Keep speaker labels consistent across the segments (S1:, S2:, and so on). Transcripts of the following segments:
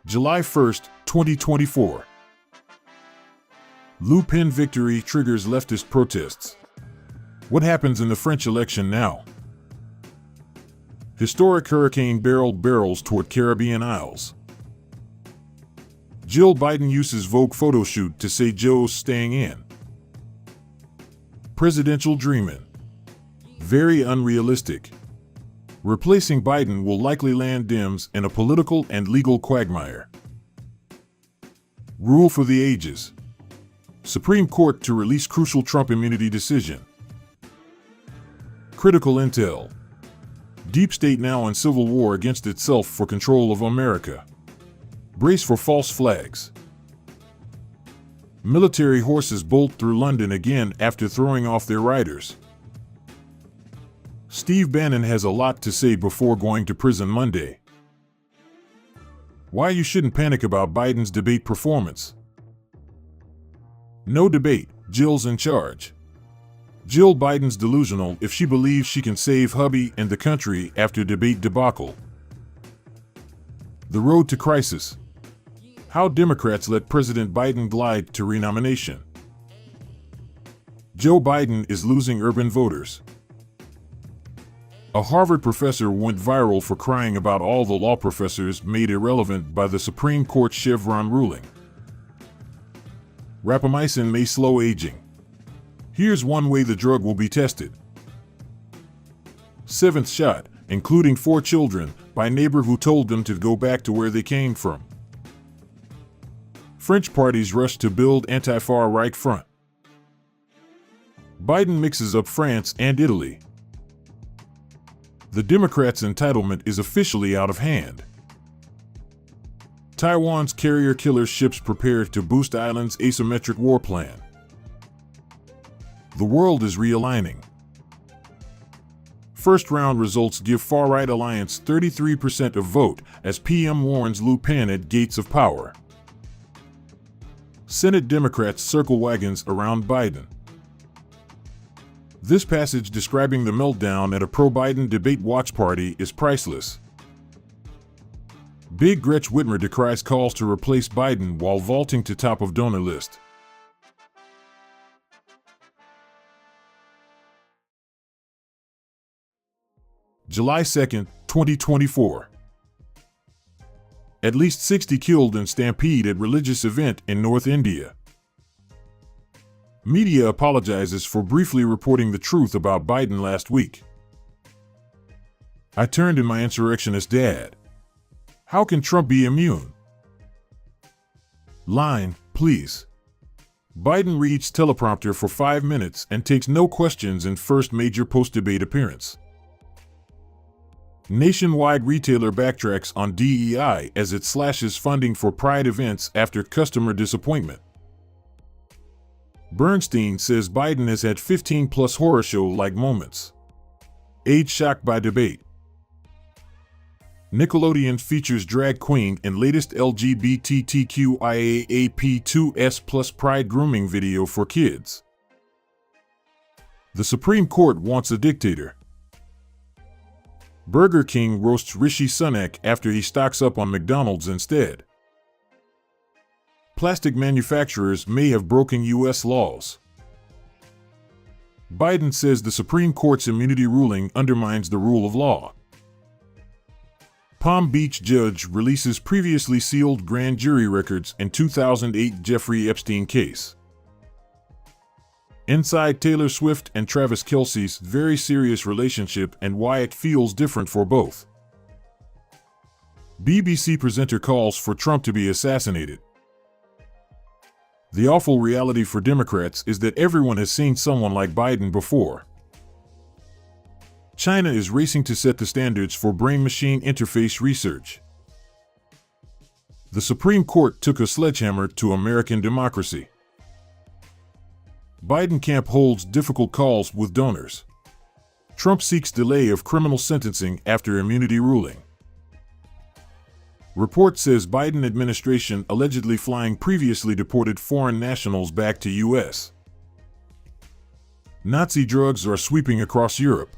S1: July 1st, 2024. Le Pen victory triggers leftist protests. What happens in the French election now? Historic hurricane barrels toward Caribbean Isles. Jill Biden uses Vogue photo shoot to say Joe's staying in. Presidential dreaming. Very unrealistic. Replacing Biden will likely land Dems in a political and legal quagmire. Rule for the ages. Supreme Court to release crucial Trump immunity decision. Critical intel. Deep state now in civil war against itself for control of America. Brace for false flags. Military horses bolt through London again after throwing off their riders. Steve Bannon has a lot to say before going to prison Monday. Why you shouldn't panic about Biden's debate performance. No debate, Jill's in charge. Jill Biden's delusional if she believes she can save hubby and the country after debate debacle. The road to crisis. How Democrats let President Biden glide to renomination. Joe Biden is losing urban voters. A Harvard professor went viral for crying about all the law professors made irrelevant by the Supreme Court Chevron ruling. Rapamycin may slow aging. Here's one way the drug will be tested. Seventh shot, including 4 children, by neighbor who told them to go back to where they came from. French parties rush to build anti-far right front. Biden mixes up France and Italy. The Democrats' entitlement is officially out of hand. Taiwan's carrier killer ships prepare to boost island's asymmetric war plan. The world is realigning. First round results give far-right alliance 33% of vote as PM warns Le Pen at gates of power. Senate Democrats circle wagons around Biden. This passage describing the meltdown at a pro-Biden debate watch party is priceless. Big Gretch Whitmer decries calls to replace Biden while vaulting to top of donor list. July 2nd, 2024. At least 60 killed in stampede at religious event in North India. Media apologizes for briefly reporting the truth about Biden last week. I turned in my insurrectionist dad. How can Trump be immune? Line, please. Biden reads teleprompter for 5 minutes and takes no questions in first major post-debate appearance. Nationwide retailer backtracks on DEI as it slashes funding for Pride events after customer disappointment. Bernstein says Biden has had 15-plus horror show-like moments. Age shocked by debate. Nickelodeon features drag queen in latest LGBTQIAAP2S+ Pride grooming video for kids. The Supreme Court wants a dictator. Burger King roasts Rishi Sunak after he stocks up on McDonald's instead. Plastic manufacturers may have broken U.S. laws. Biden says the Supreme Court's immunity ruling undermines the rule of law. Palm Beach judge releases previously sealed grand jury records in 2008 Jeffrey Epstein case. Inside Taylor Swift and Travis Kelce's very serious relationship and why it feels different for both. BBC presenter calls for Trump to be assassinated. The awful reality for Democrats is that everyone has seen someone like Biden before. China is racing to set the standards for brain-machine interface research. The Supreme Court took a sledgehammer to American democracy. Biden camp holds difficult calls with donors. Trump seeks delay of criminal sentencing after immunity ruling. Report says Biden administration allegedly flying previously deported foreign nationals back to U.S. Nazi drugs are sweeping across Europe.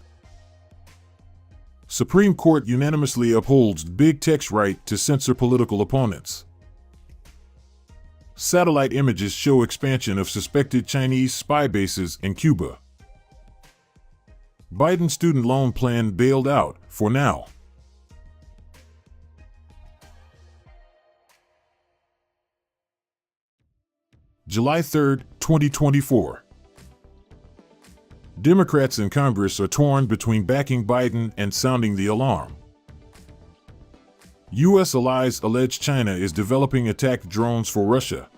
S1: Supreme Court unanimously upholds big tech's right to censor political opponents. Satellite images show expansion of suspected Chinese spy bases in Cuba. Biden student loan plan bailed out, for now. July 3, 2024. Democrats in Congress are torn between backing Biden and sounding the alarm. U.S. allies allege China is developing attack drones for Russia.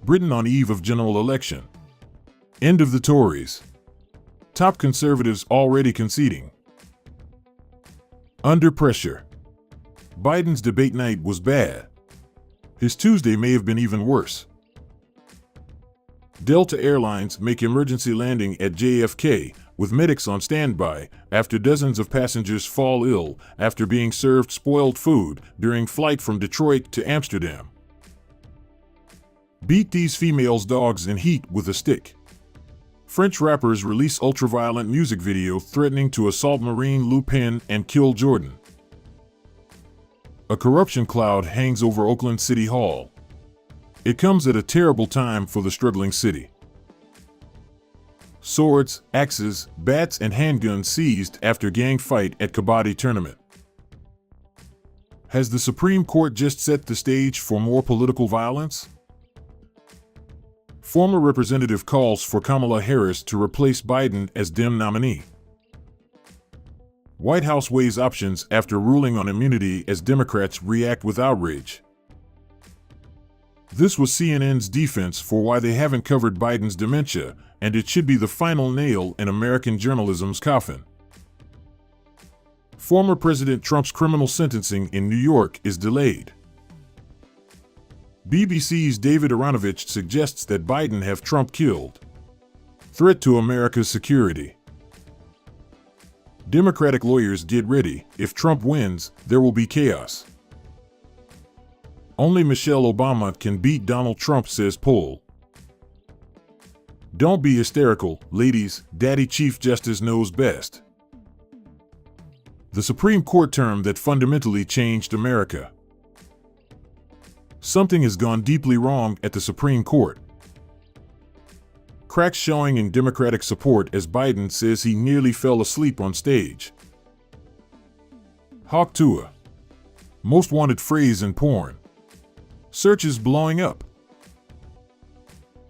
S1: Britain on eve of general election. End of the Tories. Top conservatives already conceding. Under pressure. Biden's debate night was bad. His Tuesday may have been even worse. Delta Airlines make emergency landing at JFK, with medics on standby, after dozens of passengers fall ill after being served spoiled food during flight from Detroit to Amsterdam. Beat these females' dogs in heat with a stick. French rappers release ultra-violent music video threatening to assault Marine Le Pen and kill Jordan. A corruption cloud hangs over Oakland City Hall. It comes at a terrible time for the struggling city. Swords, axes, bats, and handguns seized after gang fight at Kabaddi tournament. Has the Supreme Court just set the stage for more political violence? Former representative calls for Kamala Harris to replace Biden as Dem nominee. White House weighs options after ruling on immunity as Democrats react with outrage. This was CNN's defense for why they haven't covered Biden's dementia, and it should be the final nail in American journalism's coffin. Former President Trump's criminal sentencing in New York is delayed. BBC's David Aronovich suggests that Biden have Trump killed. Threat to America's security. Democratic lawyers get ready. If Trump wins, there will be chaos. Only Michelle Obama can beat Donald Trump, says poll. Don't be hysterical, ladies. Daddy Chief Justice knows best. The Supreme Court term that fundamentally changed America. Something has gone deeply wrong at the Supreme Court. Cracks showing in Democratic support as Biden says he nearly fell asleep on stage. Hawk Tuah. Most wanted phrase in porn. Searches blowing up.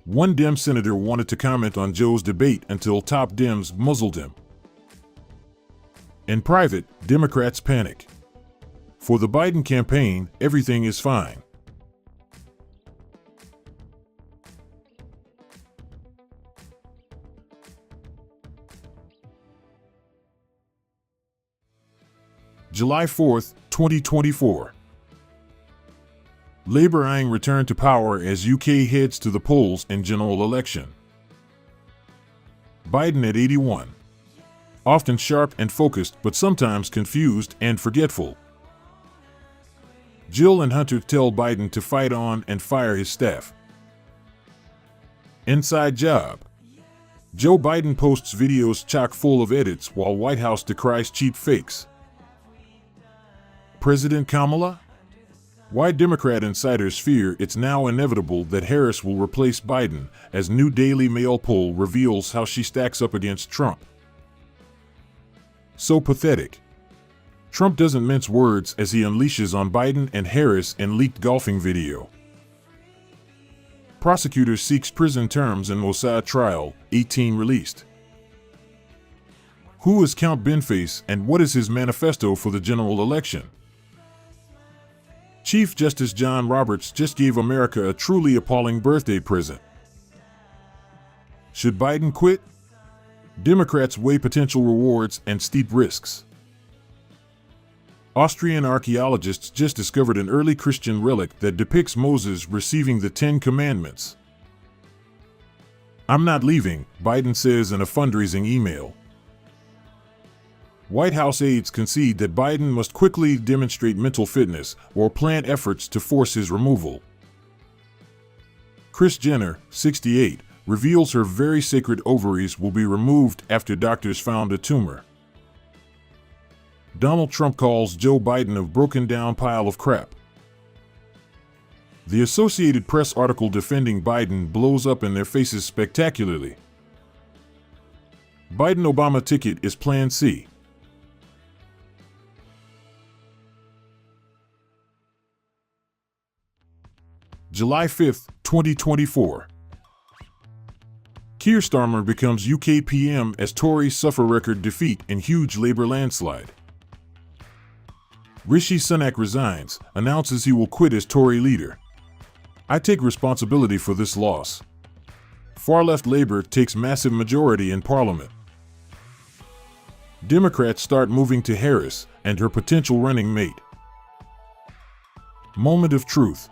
S1: One Dem senator wanted to comment on Joe's debate until top Dems muzzled him. In private, Democrats panic. For the Biden campaign, everything is fine. July 4, 2024. Labour eyeing return to power as UK heads to the polls in general election. Biden at 81. Often sharp and focused, but sometimes confused and forgetful. Jill and Hunter tell Biden to fight on and fire his staff. Inside job. Joe Biden posts videos chock full of edits while White House decries cheap fakes. President Kamala? Why Democrat insiders fear it's now inevitable that Harris will replace Biden, as new Daily Mail poll reveals how she stacks up against Trump. So pathetic. Trump doesn't mince words as he unleashes on Biden and Harris in leaked golfing video. Prosecutor seeks prison terms in Mossad trial, 18 released. Who is Count Benface and what is his manifesto for the general election? Chief Justice John Roberts just gave America a truly appalling birthday present. Should Biden quit? Democrats weigh potential rewards and steep risks. Austrian archaeologists just discovered an early Christian relic that depicts Moses receiving the Ten Commandments. I'm not leaving, Biden says in a fundraising email. White House aides concede that Biden must quickly demonstrate mental fitness or plan efforts to force his removal. Kris Jenner, 68, reveals her very sacred ovaries will be removed after doctors found a tumor. Donald Trump calls Joe Biden a broken down pile of crap. The Associated Press article defending Biden blows up in their faces spectacularly. Biden-Obama ticket is Plan C. July 5, 2024. Keir Starmer becomes UK PM as Tories suffer record defeat in huge Labour landslide. Rishi Sunak resigns, announces he will quit as Tory leader. I take responsibility for this loss. Far-left Labour takes massive majority in Parliament. Democrats start moving to Harris and her potential running mate. Moment of truth.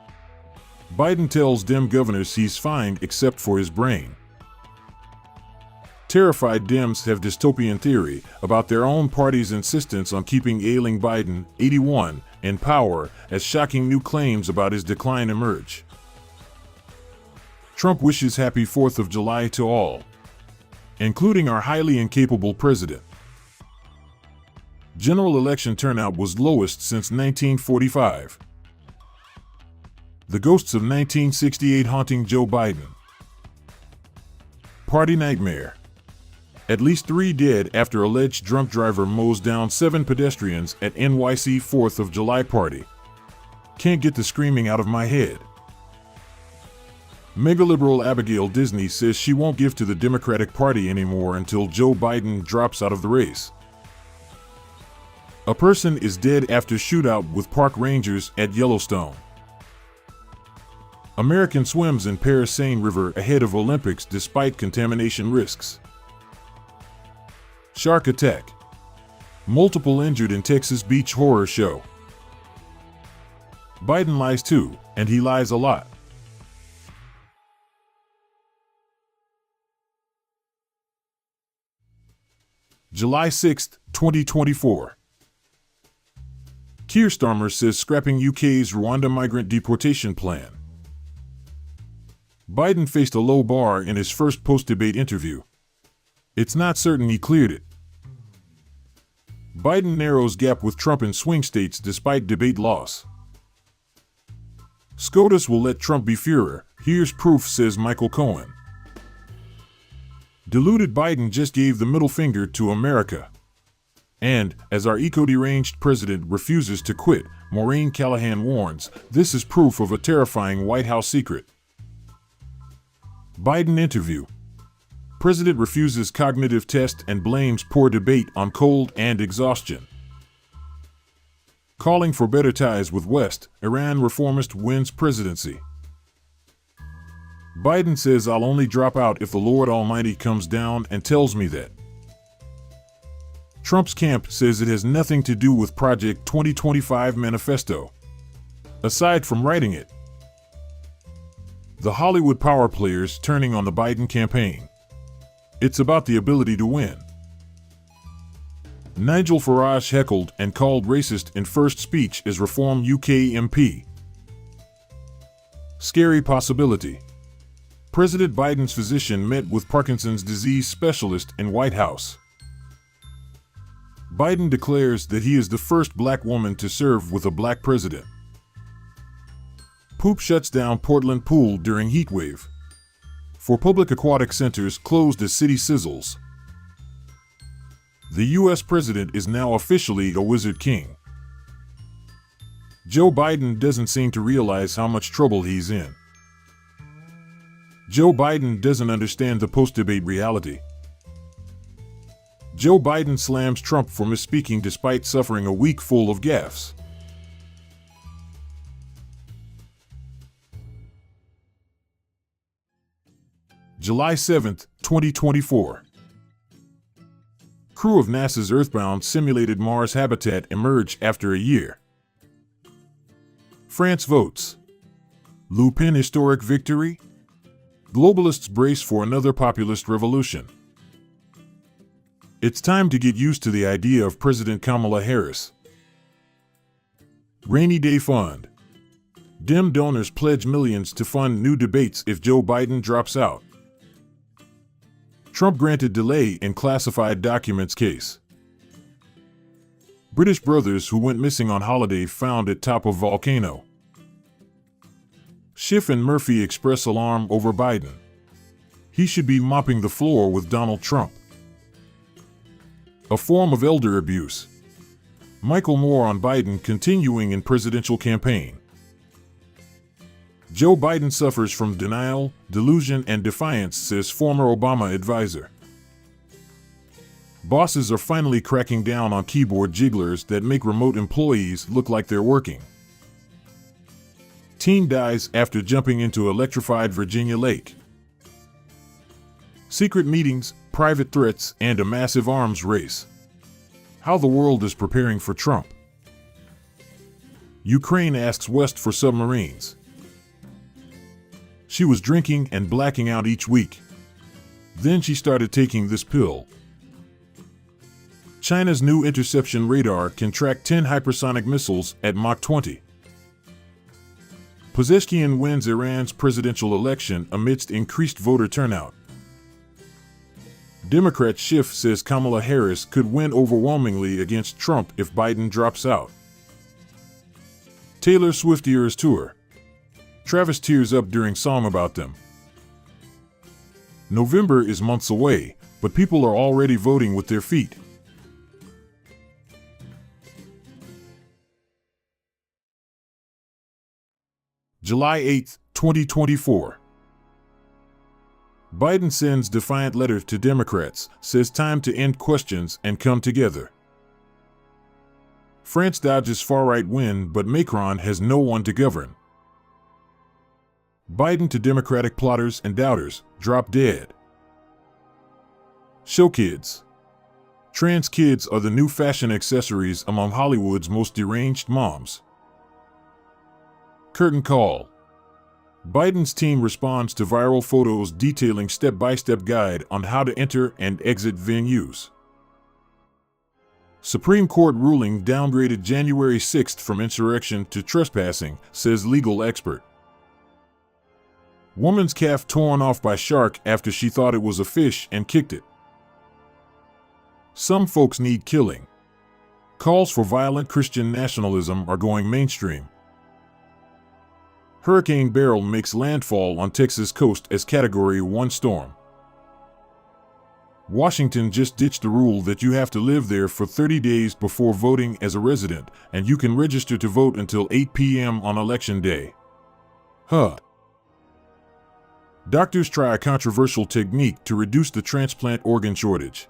S1: Biden tells Dem governors he's fine except for his brain. Terrified Dems have dystopian theory about their own party's insistence on keeping ailing Biden, 81, in power as shocking new claims about his decline emerge. Trump wishes happy 4th of July to all, including our highly incapable president. General election turnout was lowest since 1945. The ghosts of 1968 haunting Joe Biden. Party nightmare. At least 3 dead after alleged drunk driver mows down 7 pedestrians at NYC 4th of July party. Can't get the screaming out of my head. Megaliberal Abigail Disney says she won't give to the Democratic Party anymore until Joe Biden drops out of the race. A person is dead after shootout with park rangers at Yellowstone. American swims in Paris Seine River ahead of Olympics despite contamination risks. Shark attack. Multiple injured in Texas beach horror show. Biden lies too, and he lies a lot. July 6, 2024. Keir Starmer says scrapping UK's Rwanda migrant deportation plan. Biden faced a low bar in his first post-debate interview. It's not certain he cleared it. Biden narrows gap with Trump in swing states despite debate loss. SCOTUS will let Trump be Führer. Here's proof, says Michael Cohen. Deluded Biden just gave the middle finger to America. And, as our eco-deranged president refuses to quit, Maureen Callahan warns, this is proof of a terrifying White House secret. Biden interview. President refuses cognitive test and blames poor debate on cold and exhaustion. Calling for better ties with West, Iran reformist wins presidency. Biden says I'll only drop out if the Lord Almighty comes down and tells me that. Trump's camp says it has nothing to do with Project 2025 manifesto, aside from writing it. The Hollywood power players turning on the Biden campaign. It's about the ability to win. Nigel Farage heckled and called racist in first speech as Reform UK MP. Scary possibility. President Biden's physician met with Parkinson's disease specialist in White House. Biden declares that he is the first black woman to serve with a black president. Poop shuts down Portland pool during heat wave. For public aquatic centers closed as city sizzles. The U.S. president is now officially a wizard king. Joe Biden doesn't seem to realize how much trouble he's in. Joe Biden doesn't understand the post-debate reality. Joe Biden slams Trump for misspeaking despite suffering a week full of gaffes. July 7, 2024. Crew of NASA's Earthbound simulated Mars habitat emerge after a year. France votes. Le Pen historic victory? Globalists brace for another populist revolution. It's time to get used to the idea of President Kamala Harris. Rainy Day Fund. Dem donors pledge millions to fund new debates if Joe Biden drops out. Trump granted delay in classified documents case. British brothers who went missing on holiday found at top of volcano. Schiff and Murphy express alarm over Biden. He should be mopping the floor with Donald Trump. A form of elder abuse. Michael Moore on Biden continuing in presidential campaign. Joe Biden suffers from denial, delusion, and defiance, says former Obama advisor. Bosses are finally cracking down on keyboard jigglers that make remote employees look like they're working. Teen dies after jumping into electrified Virginia lake. Secret meetings, private threats, and a massive arms race. How the world is preparing for Trump. Ukraine asks West for submarines. She was drinking and blacking out each week. Then she started taking this pill. China's new interception radar can track 10 hypersonic missiles at Mach 20. Pezeshkian wins Iran's presidential election amidst increased voter turnout. Democrat Schiff says Kamala Harris could win overwhelmingly against Trump if Biden drops out. Taylor Swift Eras Tour. Travis tears up during song about them. November is months away, but people are already voting with their feet. July 8, 2024. Biden sends defiant letter to Democrats, says time to end questions and come together. France dodges far-right win, but Macron has no one to govern. Biden to Democratic plotters and doubters, drop dead. Show kids. Trans kids are the new fashion accessories among Hollywood's most deranged moms. Curtain call. Biden's team responds to viral photos detailing step-by-step guide on how to enter and exit venues. Supreme Court ruling downgraded January 6th from insurrection to trespassing, says legal expert. Woman's calf torn off by shark after she thought it was a fish and kicked it. Some folks need killing. Calls for violent Christian nationalism are going mainstream. Hurricane Beryl makes landfall on Texas coast as Category 1 storm. Washington just ditched the rule that you have to live there for 30 days before voting as a resident, and you can register to vote until 8 p.m. on Election Day. Doctors try a controversial technique to reduce the transplant organ shortage.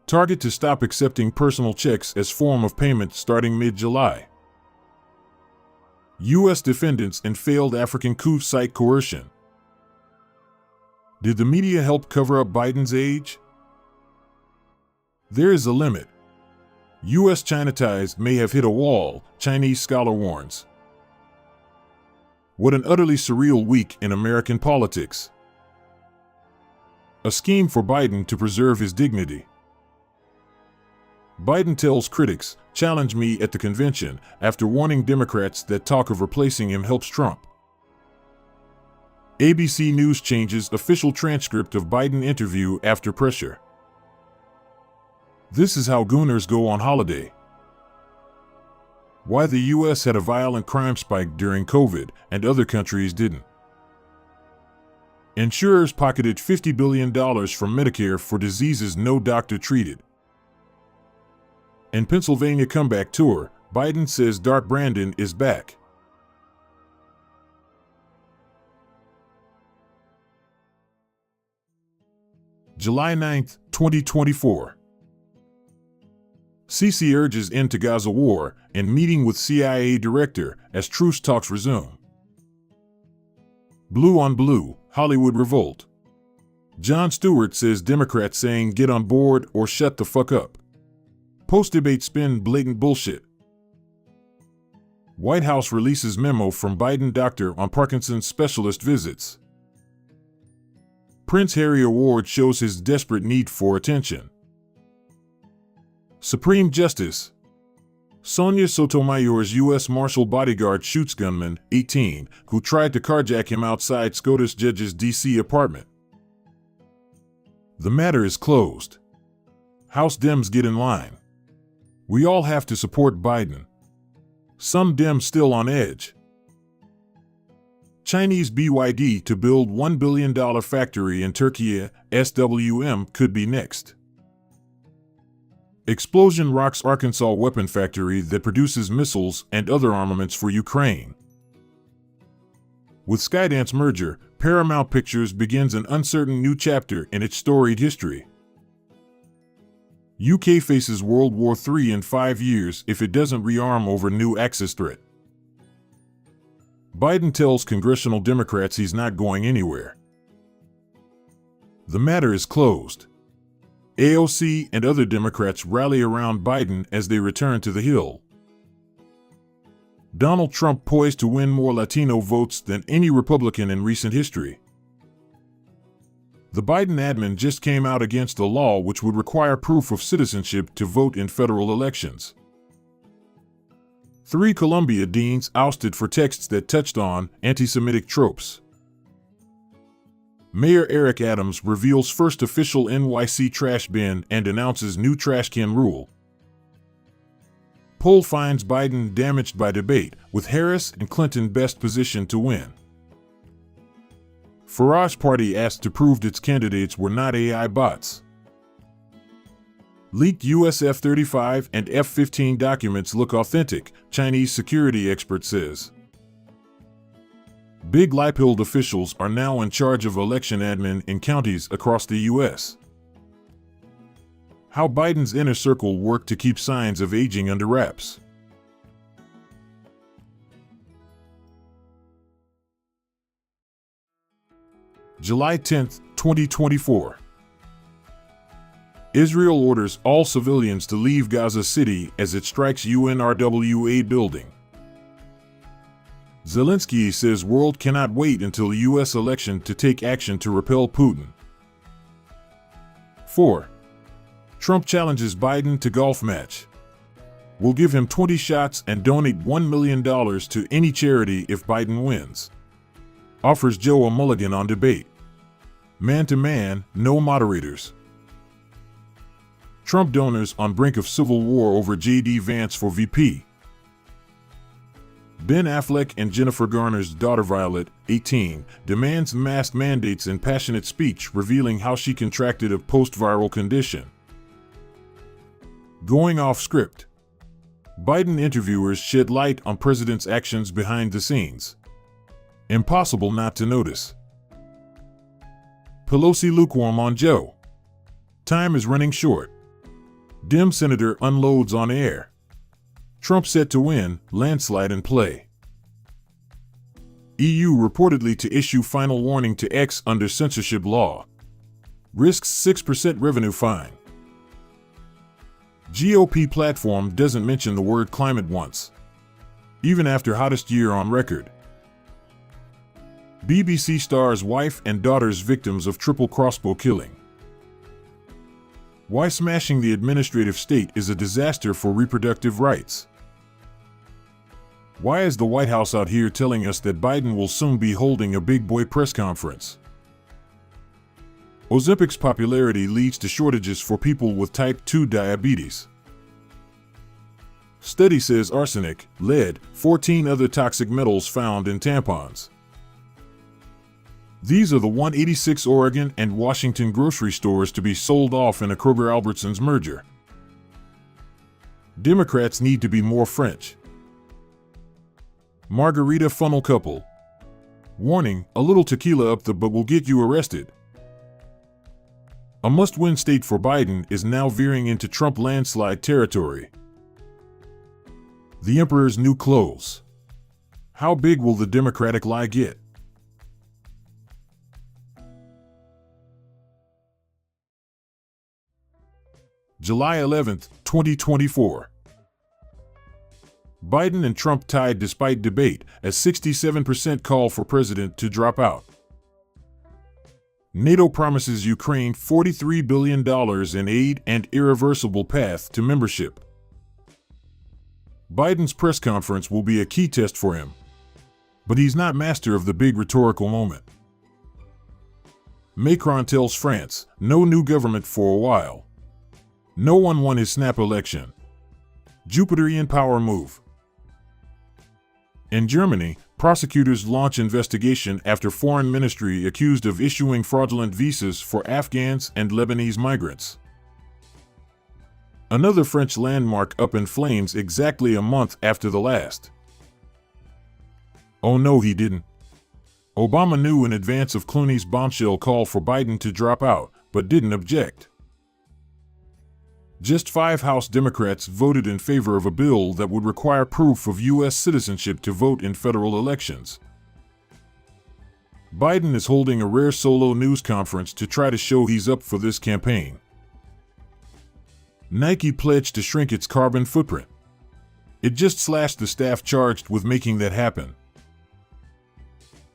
S1: Target to stop accepting personal checks as form of payment starting mid-July. U.S. defendants in failed African coup cite coercion. Did the media help cover up Biden's age? There is a limit. U.S.-China ties may have hit a wall, Chinese scholar warns. What an utterly surreal week in American politics. A scheme for Biden to preserve his dignity. Biden tells critics, "Challenge me at the convention," after warning Democrats that talk of replacing him helps Trump. ABC News changes official transcript of Biden interview after pressure. This is how gooners go on holiday. Why the U.S. had a violent crime spike during COVID and other countries didn't. Insurers pocketed $50 billion from Medicare for diseases no doctor treated. In Pennsylvania comeback tour, Biden says Dark Brandon is back. July 9, 2024. Sisi urges end to Gaza war in meeting with CIA director as truce talks resume. Blue on blue, Hollywood revolt. Jon Stewart says Democrats saying get on board or shut the fuck up. Post-debate spin blatant bullshit. White House releases memo from Biden doctor on Parkinson's specialist visits. Prince Harry Award shows his desperate need for attention. Supreme Justice. Sonia Sotomayor's U.S. Marshal bodyguard shoots gunman, 18, who tried to carjack him outside SCOTUS judge's D.C. apartment. The matter is closed. House Dems get in line. We all have to support Biden. Some Dems still on edge. Chinese BYD to build $1 billion factory in Turkey, SWM could be next. Explosion rocks Arkansas weapon factory that produces missiles and other armaments for Ukraine. With Skydance merger, Paramount Pictures begins an uncertain new chapter in its storied history. UK faces World War III in 5 years if it doesn't rearm over new Axis threat. Biden tells congressional Democrats he's not going anywhere. The matter is closed. AOC and other Democrats rally around Biden as they return to the Hill. Donald Trump poised to win more Latino votes than any Republican in recent history. The Biden admin just came out against a law which would require proof of citizenship to vote in federal elections. 3 Columbia deans ousted for texts that touched on anti-Semitic tropes. Mayor Eric Adams reveals first official NYC trash bin and announces new trash can rule. Poll finds Biden damaged by debate, with Harris and Clinton best positioned to win. Farage Party asked to prove its candidates were not AI bots. Leaked US F-35 and F-15 documents look authentic, Chinese security expert says. Big Leipold officials are now in charge of election admin in counties across the U.S. How Biden's inner circle worked to keep signs of aging under wraps. July 10, 2024. Israel orders all civilians to leave Gaza City as it strikes UNRWA building. Zelensky says world cannot wait until the U.S. election to take action to repel Putin. 4. Trump challenges Biden to golf match. We'll give him 20 shots and donate $1 million to any charity if Biden wins. Offers Joe a mulligan on debate. Man to man, no moderators. Trump donors on brink of civil war over J.D. Vance for VP. Ben Affleck and Jennifer Garner's daughter Violet, 18, demands mask mandates in passionate speech revealing how she contracted a post-viral condition. Going off script. Biden interviewers shed light on president's actions behind the scenes. Impossible not to notice. Pelosi lukewarm on Joe. Time is running short. Dem senator unloads on air. Trump set to win, landslide in play. EU reportedly to issue final warning to X under censorship law. Risks 6% revenue fine. GOP platform doesn't mention the word climate once, even after hottest year on record. BBC star's wife and daughter's victims of triple crossbow killing. Why smashing the administrative state is a disaster for reproductive rights. Why is the White House out here telling us that Biden will soon be holding a big boy press conference? Ozempic's popularity leads to shortages for people with type 2 diabetes. Study says arsenic, lead, 14 other toxic metals found in tampons. These are the 186 Oregon and Washington grocery stores to be sold off in a Kroger-Albertsons merger. Democrats need to be more French. Margarita funnel couple. Warning, a little tequila up the butt will get you arrested. A must-win state for Biden is now veering into Trump landslide territory. The emperor's new clothes. How big will the Democratic lie get? July 11, 2024. Biden and Trump tied despite debate, as 67% call for president to drop out. NATO promises Ukraine $43 billion in aid and irreversible path to membership. Biden's press conference will be a key test for him, but he's not master of the big rhetorical moment. Macron tells France, no new government for a while. No one won his snap election. Jupiterian power move. In Germany, prosecutors launch investigation after foreign ministry accused of issuing fraudulent visas for Afghans and Lebanese migrants. Another French landmark up in flames exactly a month after the last. Oh no, he didn't. Obama knew in advance of Clooney's bombshell call for Biden to drop out, but didn't object. Just 5 House Democrats voted in favor of a bill that would require proof of U.S. citizenship to vote in federal elections. Biden is holding a rare solo news conference to try to show he's up for this campaign. Nike pledged to shrink its carbon footprint. It just slashed the staff charged with making that happen.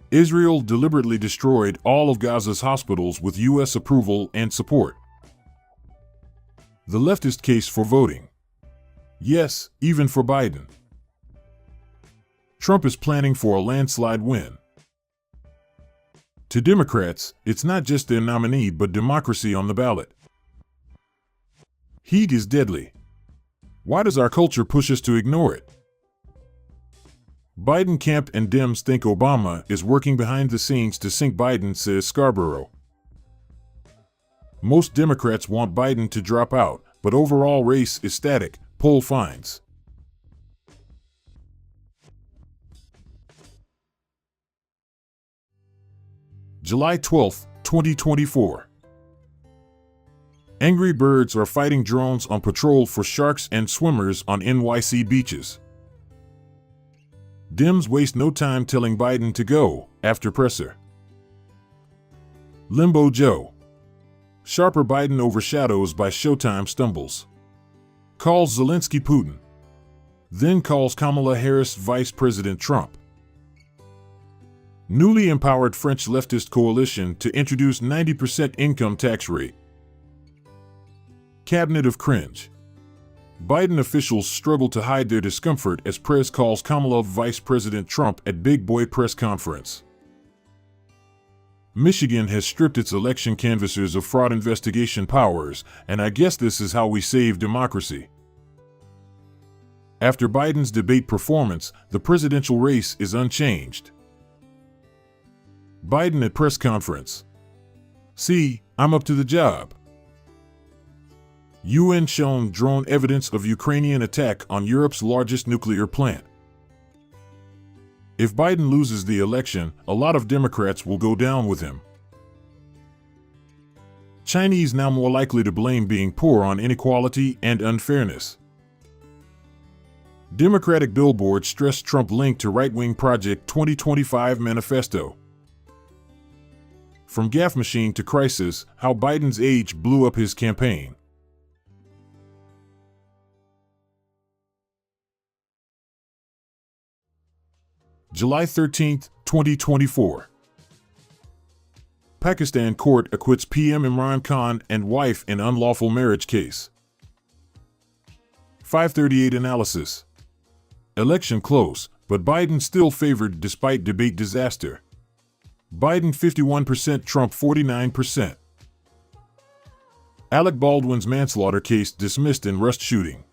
S1: Israel deliberately destroyed all of Gaza's hospitals with U.S. approval and support. The leftist case for voting. Yes, even for Biden. Trump is planning for a landslide win. To Democrats, it's not just their nominee but democracy on the ballot. Heat is deadly. Why does our culture push us to ignore it? Biden camp and Dems think Obama is working behind the scenes to sink Biden, says Scarborough. Most Democrats want Biden to drop out, but overall race is static, poll finds. July 12, 2024. Angry birds are fighting drones on patrol for sharks and swimmers on NYC beaches. Dems waste no time telling Biden to go, after presser. Limbo Joe. Sharper Biden overshadows by Showtime stumbles. Calls Zelensky Putin. Then calls Kamala Harris Vice President Trump. Newly empowered French leftist coalition to introduce 90% income tax rate. Cabinet of cringe. Biden officials struggle to hide their discomfort as Prez calls Kamala Vice President Trump at Big Boy press conference. Michigan has stripped its election canvassers of fraud investigation powers, and I guess this is how we save democracy. After Biden's debate performance, the presidential race is unchanged. Biden at press conference. See, I'm up to the job. UN shown drone evidence of Ukrainian attack on Europe's largest nuclear plant. If Biden loses the election, a lot of Democrats will go down with him. Chinese now more likely to blame being poor on inequality and unfairness. Democratic billboard stress Trump linked to right-wing Project 2025 manifesto. From gaffe machine to crisis, how Biden's age blew up his campaign. July 13, 2024. Pakistan court acquits PM Imran Khan and wife in unlawful marriage case. 538 analysis. Election close, but Biden still favored despite debate disaster. Biden 51%, Trump 49%. Alec Baldwin's manslaughter case dismissed in Rust shooting.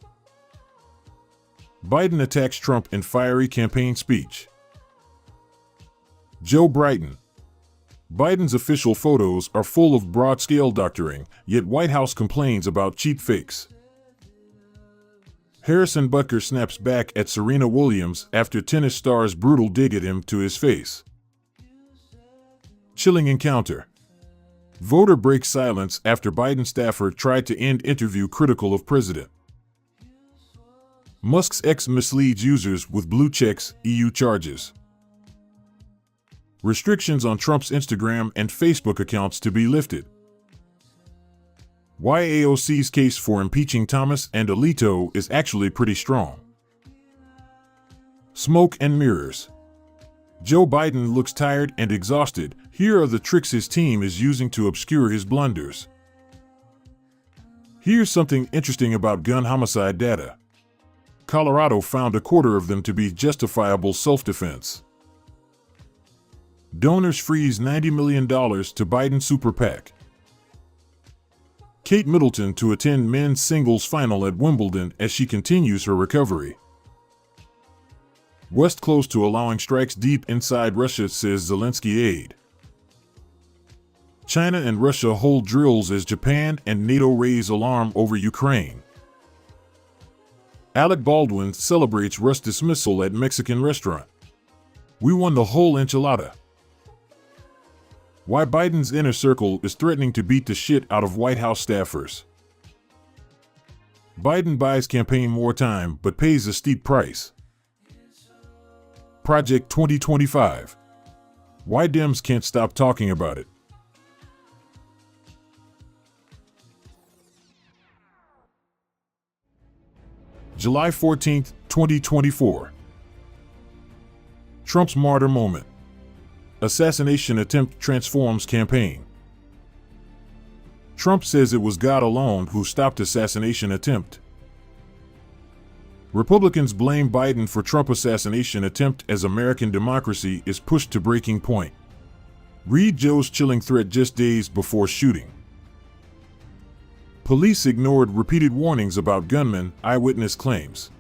S1: Biden attacks Trump in fiery campaign speech. Joe Brighton. Biden's official photos are full of broad-scale doctoring, yet White House complains about cheap fakes. Harrison Butker snaps back at Serena Williams after tennis star's brutal dig at him to his face. Chilling encounter. Voter breaks silence after Biden staffer tried to end interview critical of president. Musk's ex misleads users with blue checks, EU charges. Restrictions on Trump's Instagram and Facebook accounts to be lifted. Why AOC's case for impeaching Thomas and Alito is actually pretty strong. Smoke and mirrors. Joe Biden looks tired and exhausted. Here are the tricks his team is using to obscure his blunders. Here's something interesting about gun homicide data. Colorado found a quarter of them to be justifiable self-defense. Donors freeze $90 million to Biden super PAC. Kate Middleton to attend men's singles final at Wimbledon as she continues her recovery. West close to allowing strikes deep inside Russia, says Zelensky aide. China and Russia hold drills as Japan and NATO raise alarm over Ukraine. Alec Baldwin celebrates Rus dismissal at Mexican restaurant. We won the whole enchilada. Why Biden's inner circle is threatening to beat the shit out of White House staffers. Biden buys campaign more time but pays a steep price. Project 2025. Why Dems can't stop talking about it. July 14, 2024. Trump's martyr moment. Assassination attempt transforms campaign. Trump says it was God alone who stopped assassination attempt. Republicans blame Biden for Trump assassination attempt as American democracy is pushed to breaking point. Read Joe's chilling threat just days before shooting. Police ignored repeated warnings about gunmen, eyewitness claims.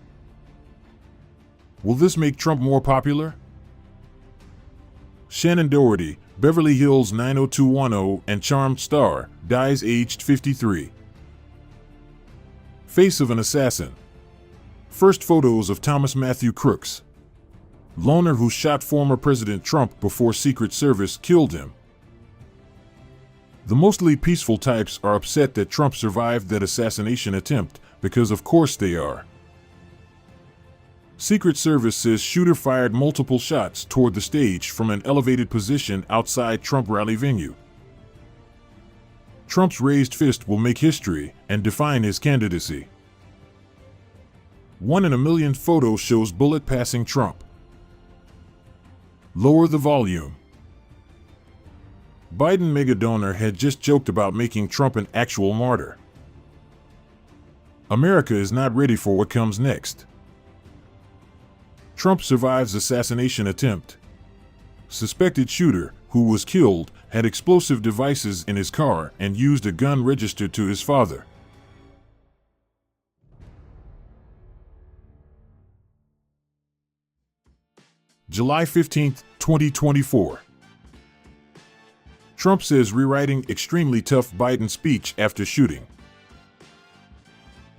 S1: Will this make Trump more popular? Shannon Doherty, Beverly Hills 90210 and Charmed star, dies aged 53. Face of an assassin. First photos of Thomas Matthew Crooks. Loner who shot former President Trump before Secret Service killed him. The mostly peaceful types are upset that Trump survived that assassination attempt, because of course they are. Secret Service says shooter fired multiple shots toward the stage from an elevated position outside Trump rally venue. Trump's raised fist will make history and define his candidacy. 1 in a million photo shows bullet passing Trump. Lower the volume. Biden mega donor had just joked about making Trump an actual martyr. America is not ready for what comes next. Trump survives assassination attempt. Suspected shooter, who was killed, had explosive devices in his car and used a gun registered to his father. July 15, 2024. Trump says rewriting extremely tough Biden speech after shooting.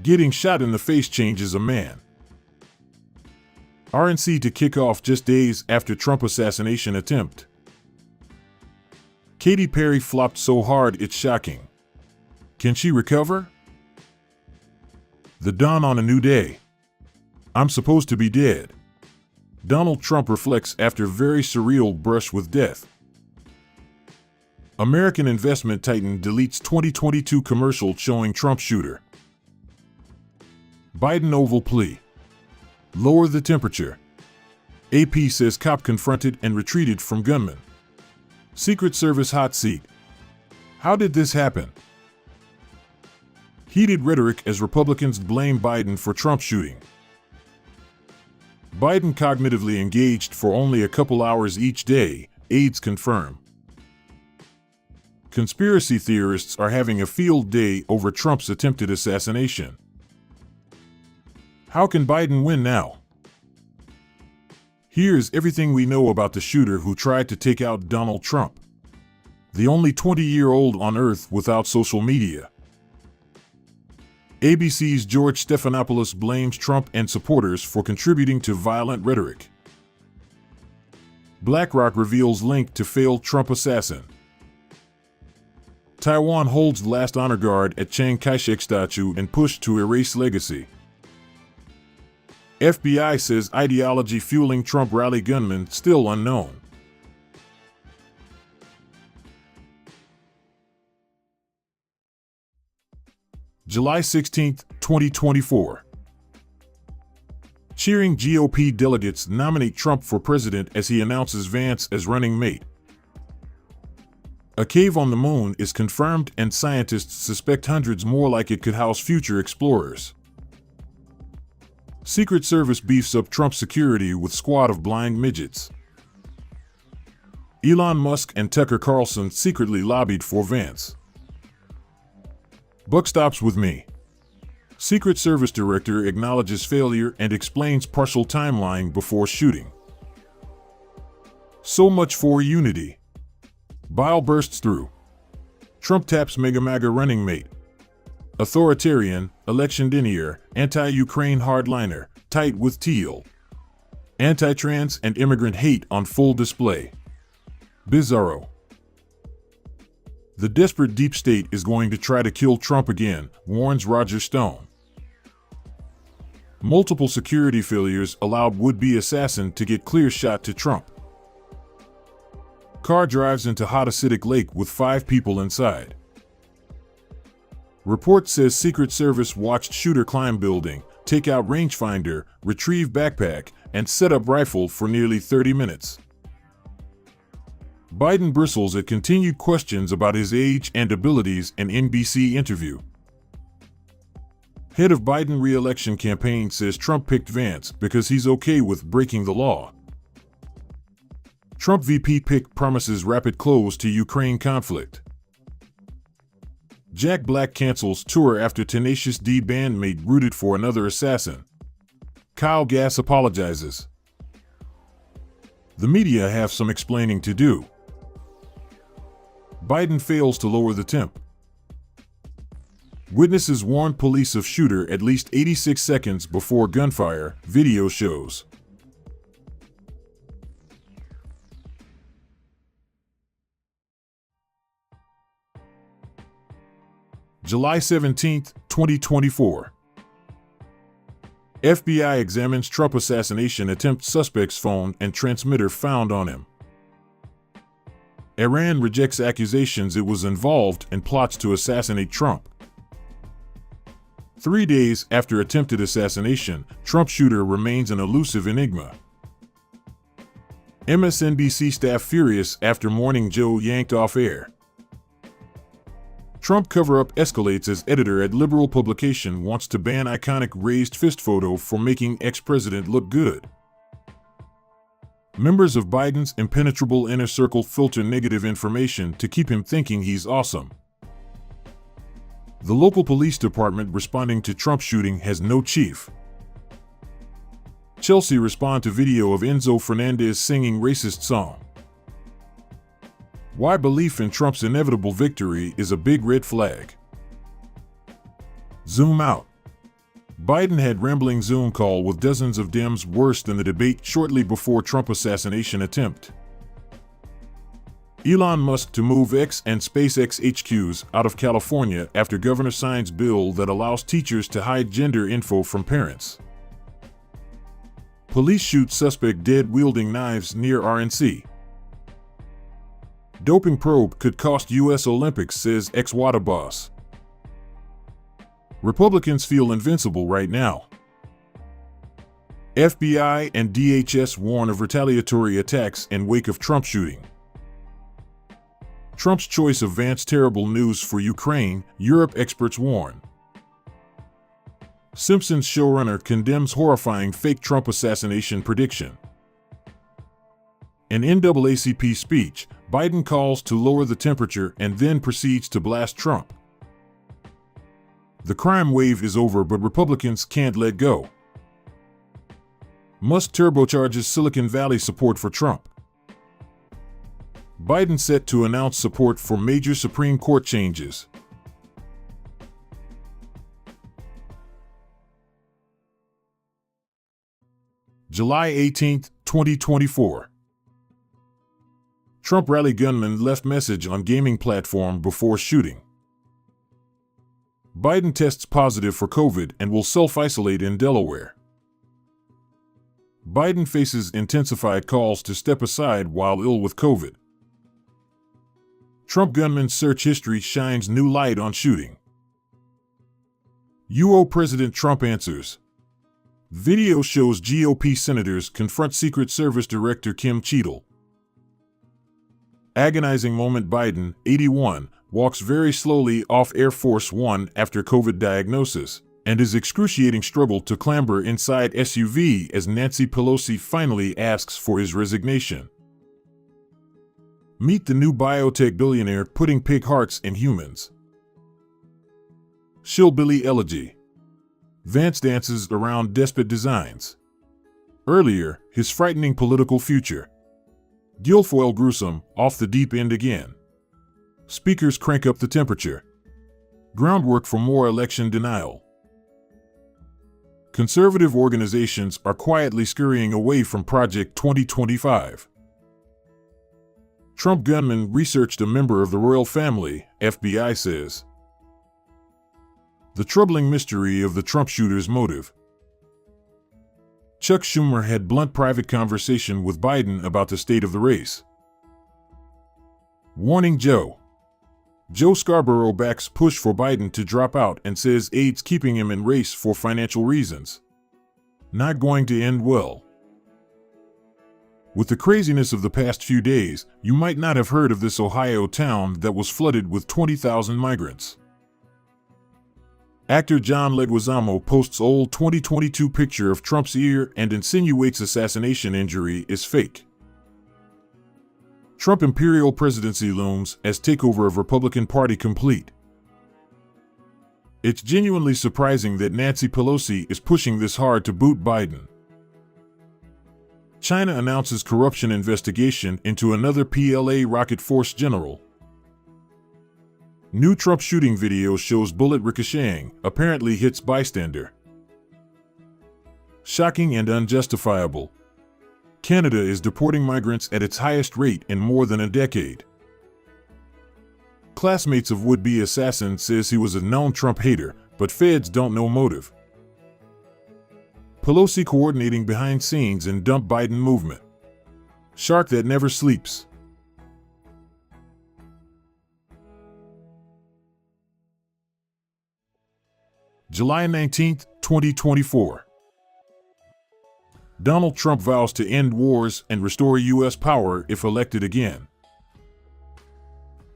S1: Getting shot in the face changes a man. RNC to kick off just days after Trump assassination attempt. Katy Perry flopped so hard it's shocking. Can she recover? The dawn on a new day. I'm supposed to be dead. Donald Trump reflects after very surreal brush with death. American investment titan deletes 2022 commercial showing Trump shooter. Biden Oval plea. Lower the temperature. AP says cop confronted and retreated from gunman. Secret Service hot seat. How did this happen? Heated rhetoric as Republicans blame Biden for Trump shooting. Biden cognitively engaged for only a couple hours each day, aides confirm. Conspiracy theorists are having a field day over Trump's attempted assassination. How can Biden win now? Here's everything we know about the shooter who tried to take out Donald Trump. The only 20-year-old on Earth without social media. ABC's George Stephanopoulos blames Trump and supporters for contributing to violent rhetoric. BlackRock reveals link to failed Trump assassin. Taiwan holds last honor guard at Chiang Kai-shek statue and push to erase legacy. FBI says ideology fueling Trump rally gunman still unknown. July 16, 2024. Cheering GOP delegates nominate Trump for president as he announces Vance as running mate. A cave on the moon is confirmed and scientists suspect hundreds more like it could house future explorers. Secret Service beefs up Trump security with squad of blind midgets. Elon Musk and Tucker Carlson secretly lobbied for Vance. Buck stops with me. Secret Service Director acknowledges failure and explains partial timeline before shooting. So much for unity. Bile bursts through. Trump taps Mega MAGA running mate. Authoritarian, election denier, anti-Ukraine hardliner, tight with Teal. Anti-trans and immigrant hate on full display. Bizarro. The desperate deep state is going to try to kill Trump again, warns Roger Stone. Multiple security failures allowed would-be assassin to get clear shot to Trump. Car drives into hot acidic lake with 5 people inside. Report says Secret Service watched shooter climb building, take out rangefinder, retrieve backpack, and set up rifle for nearly 30 minutes. Biden bristles at continued questions about his age and abilities in NBC interview. Head of Biden re-election campaign says Trump picked Vance because he's okay with breaking the law. Trump VP pick promises rapid close to Ukraine conflict. Jack Black cancels tour after Tenacious D bandmate rooted for another assassin. Kyle Gass apologizes. The media have some explaining to do. Biden fails to lower the temp. Witnesses warn police of shooter at least 86 seconds before gunfire, video shows. July 17, 2024. FBI examines Trump assassination attempt suspect's phone and transmitter found on him. Iran rejects accusations it was involved and plots to assassinate Trump. 3 days after attempted assassination, Trump shooter remains an elusive enigma. MSNBC staff furious after Morning Joe yanked off air. Trump cover-up escalates as editor at liberal publication wants to ban iconic raised fist photo for making ex-president look good. Members of Biden's impenetrable inner circle filter negative information to keep him thinking he's awesome. The local police department responding to Trump shooting has no chief. Chelsea respond to video of Enzo Fernandez singing racist song. Why belief in Trump's inevitable victory is a big red flag. Zoom out. Biden had rambling Zoom call with dozens of Dems worse than the debate shortly before Trump assassination attempt. Elon Musk to move X and SpaceX HQs out of California after governor signs bill that allows teachers to hide gender info from parents. Police shoot suspect dead wielding knives near RNC. Doping probe could cost U.S. Olympics, says ex-WADA boss. Republicans feel invincible right now. FBI and DHS warn of retaliatory attacks in wake of Trump shooting. Trump's choice of Vance terrible news for Ukraine, Europe experts warn. Simpsons showrunner condemns horrifying fake Trump assassination prediction. In NAACP speech, Biden calls to lower the temperature and then proceeds to blast Trump. The crime wave is over, but Republicans can't let go. Musk turbocharges Silicon Valley support for Trump. Biden set to announce support for major Supreme Court changes. July 18, 2024. Trump rally gunman left message on gaming platform before shooting. Biden tests positive for COVID and will self-isolate in Delaware. Biden faces intensified calls to step aside while ill with COVID. Trump gunman search history shines new light on shooting. UO President Trump answers. Video shows GOP senators confront Secret Service Director Kim Cheadle. Agonizing moment. Biden, 81, walks very slowly off Air Force One after COVID diagnosis, and his excruciating struggle to clamber inside SUV as Nancy Pelosi finally asks for his resignation. Meet the new biotech billionaire putting pig hearts in humans. Shillbilly Elegy. Vance dances around despot designs. Earlier, his frightening political future. Guilfoyle gruesome, off the deep end again. Speakers crank up the temperature. Groundwork for more election denial. Conservative organizations are quietly scurrying away from Project 2025. Trump gunman researched a member of the royal family, FBI says. The troubling mystery of the Trump shooter's motive. Chuck Schumer had blunt private conversation with Biden about the state of the race. Warning Joe. Joe Scarborough backs push for Biden to drop out and says aides keeping him in race for financial reasons. Not going to end well. With the craziness of the past few days, you might not have heard of this Ohio town that was flooded with 20,000 migrants. Actor John Leguizamo posts old 2022 picture of Trump's ear and insinuates assassination injury is fake. Trump imperial presidency looms as takeover of Republican Party complete. It's genuinely surprising that Nancy Pelosi is pushing this hard to boot Biden. China announces corruption investigation into another PLA rocket force general. New Trump shooting video shows bullet ricocheting, apparently hits bystander. Shocking and unjustifiable. Canada is deporting migrants at its highest rate in more than a decade. Classmates of would-be assassin says he was a known Trump hater, but feds don't know motive. Pelosi coordinating behind scenes in dump Biden movement. Shark that never sleeps. July 19, 2024. Donald Trump vows to end wars and restore U.S. power if elected again.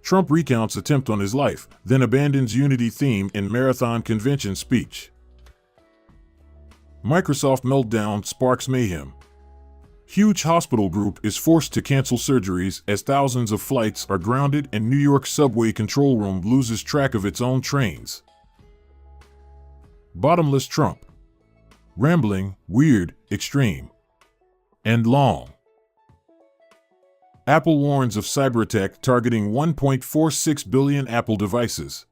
S1: Trump recounts attempt on his life, then abandons unity theme in marathon convention speech. Microsoft meltdown sparks mayhem. Huge hospital group is forced to cancel surgeries as thousands of flights are grounded and New York subway control room loses track of its own trains. Bottomless Trump. Rambling, weird, extreme. And long. Apple warns of cyberattack targeting 1.46 billion Apple devices.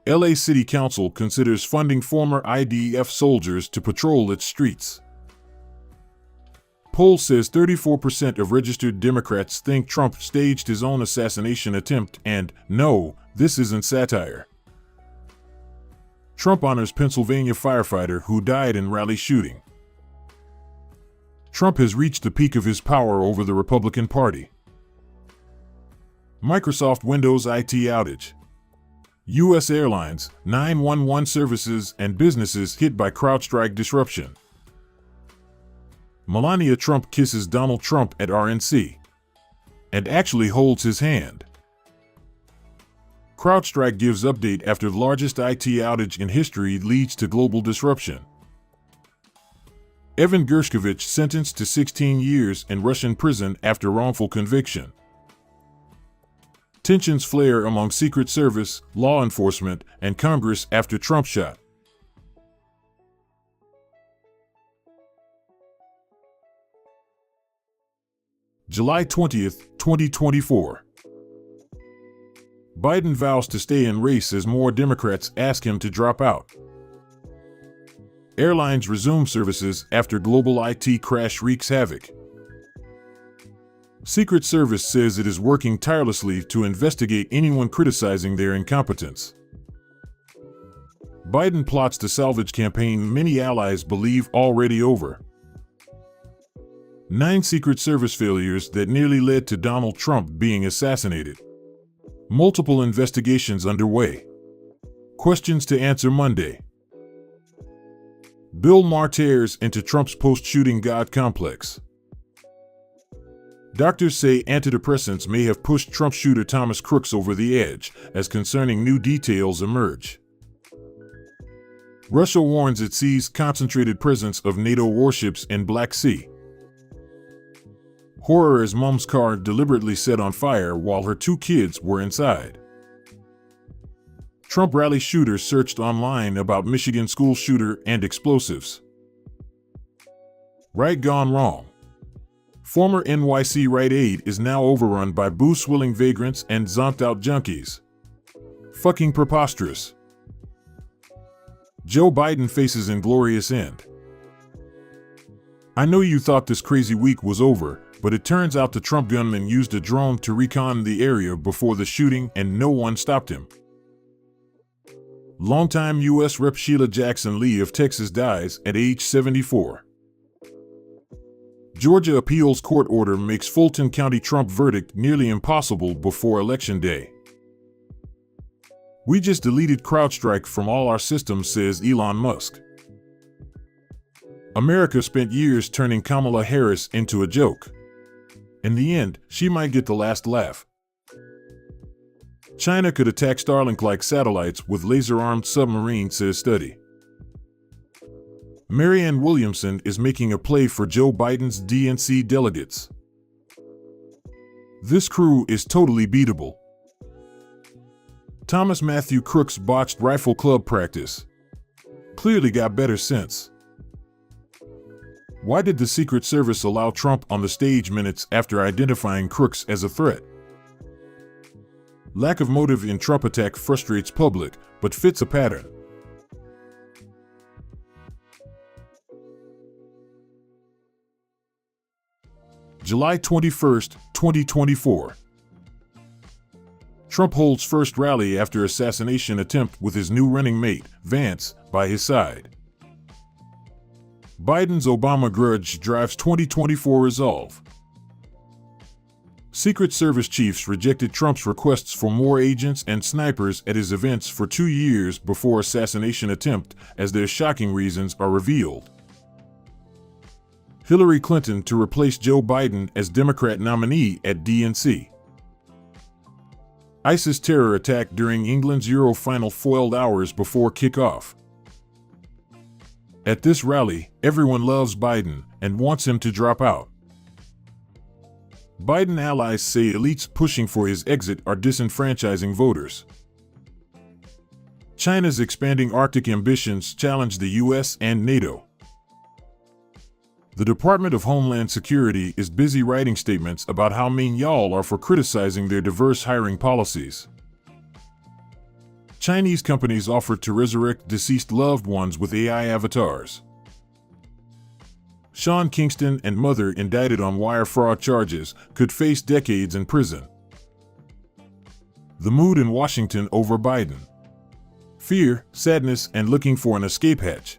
S1: LA City Council considers funding former IDF soldiers to patrol its streets. Poll says 34% of registered Democrats think Trump staged his own assassination attempt and, no, this isn't satire. Trump honors Pennsylvania firefighter who died in rally shooting. Trump has reached the peak of his power over the Republican Party. Microsoft Windows IT outage. U.S. Airlines, 911 services and businesses hit by CrowdStrike disruption. Melania Trump kisses Donald Trump at RNC. And actually holds his hand. CrowdStrike gives update after the largest IT outage in history leads to global disruption. Evan Gershkovich sentenced to 16 years in Russian prison after wrongful conviction. Tensions flare among Secret Service, law enforcement, and Congress after Trump shot. July 20, 2024. Biden vows to stay in race as more Democrats ask him to drop out. Airlines resume services after global IT crash wreaks havoc. Secret Service says it is working tirelessly to investigate anyone criticizing their incompetence. Biden plots to salvage campaign many allies believe already over. 9 Secret Service failures that nearly led to Donald Trump being assassinated. Multiple investigations underway. Questions to answer Monday. Bill Maher tears into Trump's post-shooting God complex. Doctors say antidepressants may have pushed Trump shooter Thomas Crooks over the edge, as concerning new details emerge. Russia warns it sees concentrated presence of NATO warships in Black Sea. Horror as mom's car deliberately set on fire while her 2 kids were inside. Trump rally shooters searched online about Michigan school shooter and explosives. Right gone wrong. Former NYC Rite Aid is now overrun by booze-swilling vagrants and zonked-out junkies. Fucking preposterous. Joe Biden faces inglorious end. I know you thought this crazy week was over, but it turns out the Trump gunman used a drone to recon the area before the shooting and no one stopped him. Longtime U.S. Rep. Sheila Jackson Lee of Texas dies at age 74. Georgia appeals court order makes Fulton County Trump verdict nearly impossible before Election Day. We just deleted CrowdStrike from all our systems, says Elon Musk. America spent years turning Kamala Harris into a joke. In the end, she might get the last laugh. China could attack Starlink-like satellites with laser-armed submarines, says study. Marianne Williamson is making a play for Joe Biden's DNC delegates. This crew is totally beatable. Thomas Matthew Crooks botched rifle club practice. Clearly got better sense. Why did the Secret Service allow Trump on the stage minutes after identifying Crooks as a threat? Lack of motive in Trump attack frustrates public, but fits a pattern. July 21, 2024. Trump holds first rally after assassination attempt with his new running mate, Vance, by his side. Biden's Obama grudge drives 2024 resolve. Secret Service chiefs rejected Trump's requests for more agents and snipers at his events for 2 years before assassination attempt, as their shocking reasons are revealed. Hillary Clinton to replace Joe Biden as Democrat nominee at DNC. ISIS terror attack during England's Euro final foiled hours before kickoff. At this rally, everyone loves Biden and wants him to drop out. Biden allies say elites pushing for his exit are disenfranchising voters. China's expanding Arctic ambitions challenge the U.S. and NATO. The Department of Homeland Security is busy writing statements about how mean y'all are for criticizing their diverse hiring policies. Chinese companies offer to resurrect deceased loved ones with AI avatars. Sean Kingston and mother indicted on wire fraud charges could face decades in prison. The mood in Washington over Biden. Fear, sadness, and looking for an escape hatch.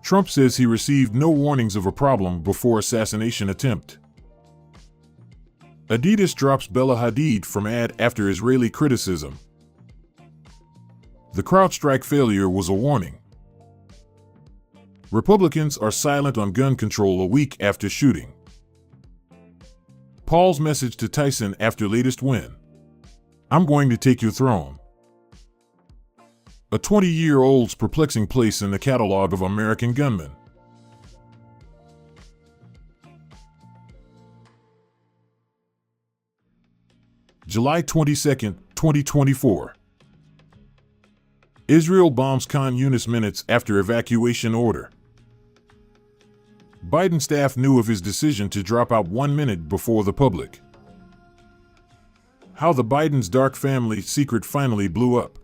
S1: Trump says he received no warnings of a problem before assassination attempt. Adidas drops Bella Hadid from ad after Israeli criticism. The CrowdStrike failure was a warning. Republicans are silent on gun control a week after shooting. Paul's message to Tyson after latest win. I'm going to take your throne. A 20-year-old's perplexing place in the catalog of American gunmen. July 22, 2024. Israel bombs Khan Yunis minutes after evacuation order. Biden staff knew of his decision to drop out 1 minute before the public. How the Biden's dark family secret finally blew up.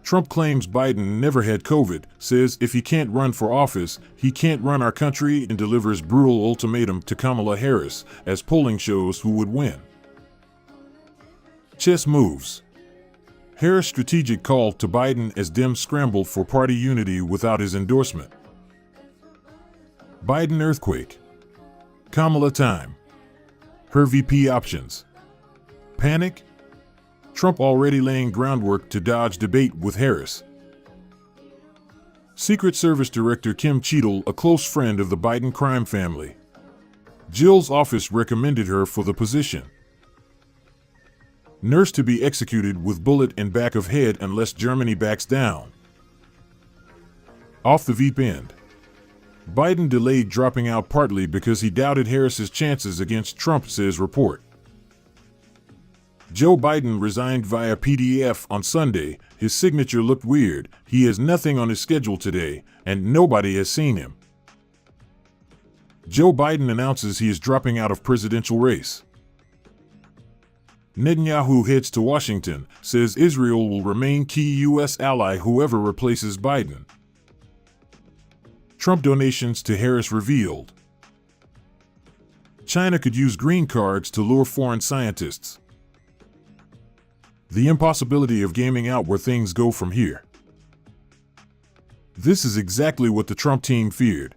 S1: Trump claims Biden never had COVID, says if he can't run for office, he can't run our country, and delivers brutal ultimatum to Kamala Harris as polling shows who would win. Chess moves. Harris' strategic call to Biden as Dems scramble for party unity without his endorsement. Biden earthquake. Kamala time. Her VP options. Panic? Trump already laying groundwork to dodge debate with Harris. Secret Service Director Kim Cheadle, a close friend of the Biden crime family. Jill's office recommended her for the position. Nurse to be executed with bullet in back of head unless Germany backs down. Off the Veep end. Biden delayed dropping out partly because he doubted Harris's chances against Trump, says report. Joe Biden resigned via PDF on Sunday. His signature looked weird. He has nothing on his schedule today, and nobody has seen him. Joe Biden announces he is dropping out of presidential race. Netanyahu heads to Washington, says Israel will remain key U.S. ally whoever replaces Biden. Trump donations to Harris revealed. China could use green cards to lure foreign scientists. The impossibility of gaming out where things go from here. This is exactly what the Trump team feared.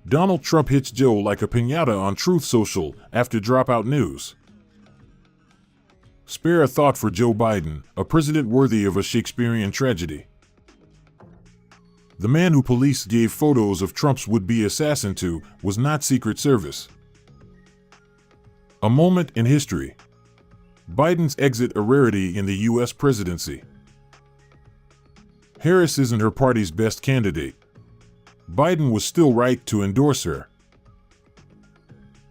S1: Donald Trump hits Joe like a piñata on Truth Social after dropout news. Spare a thought for Joe Biden, a president worthy of a Shakespearean tragedy. The man who police gave photos of Trump's would-be assassin to was not Secret Service. A moment in history. Biden's exit a rarity in the U.S. presidency. Harris isn't her party's best candidate. Biden was still right to endorse her.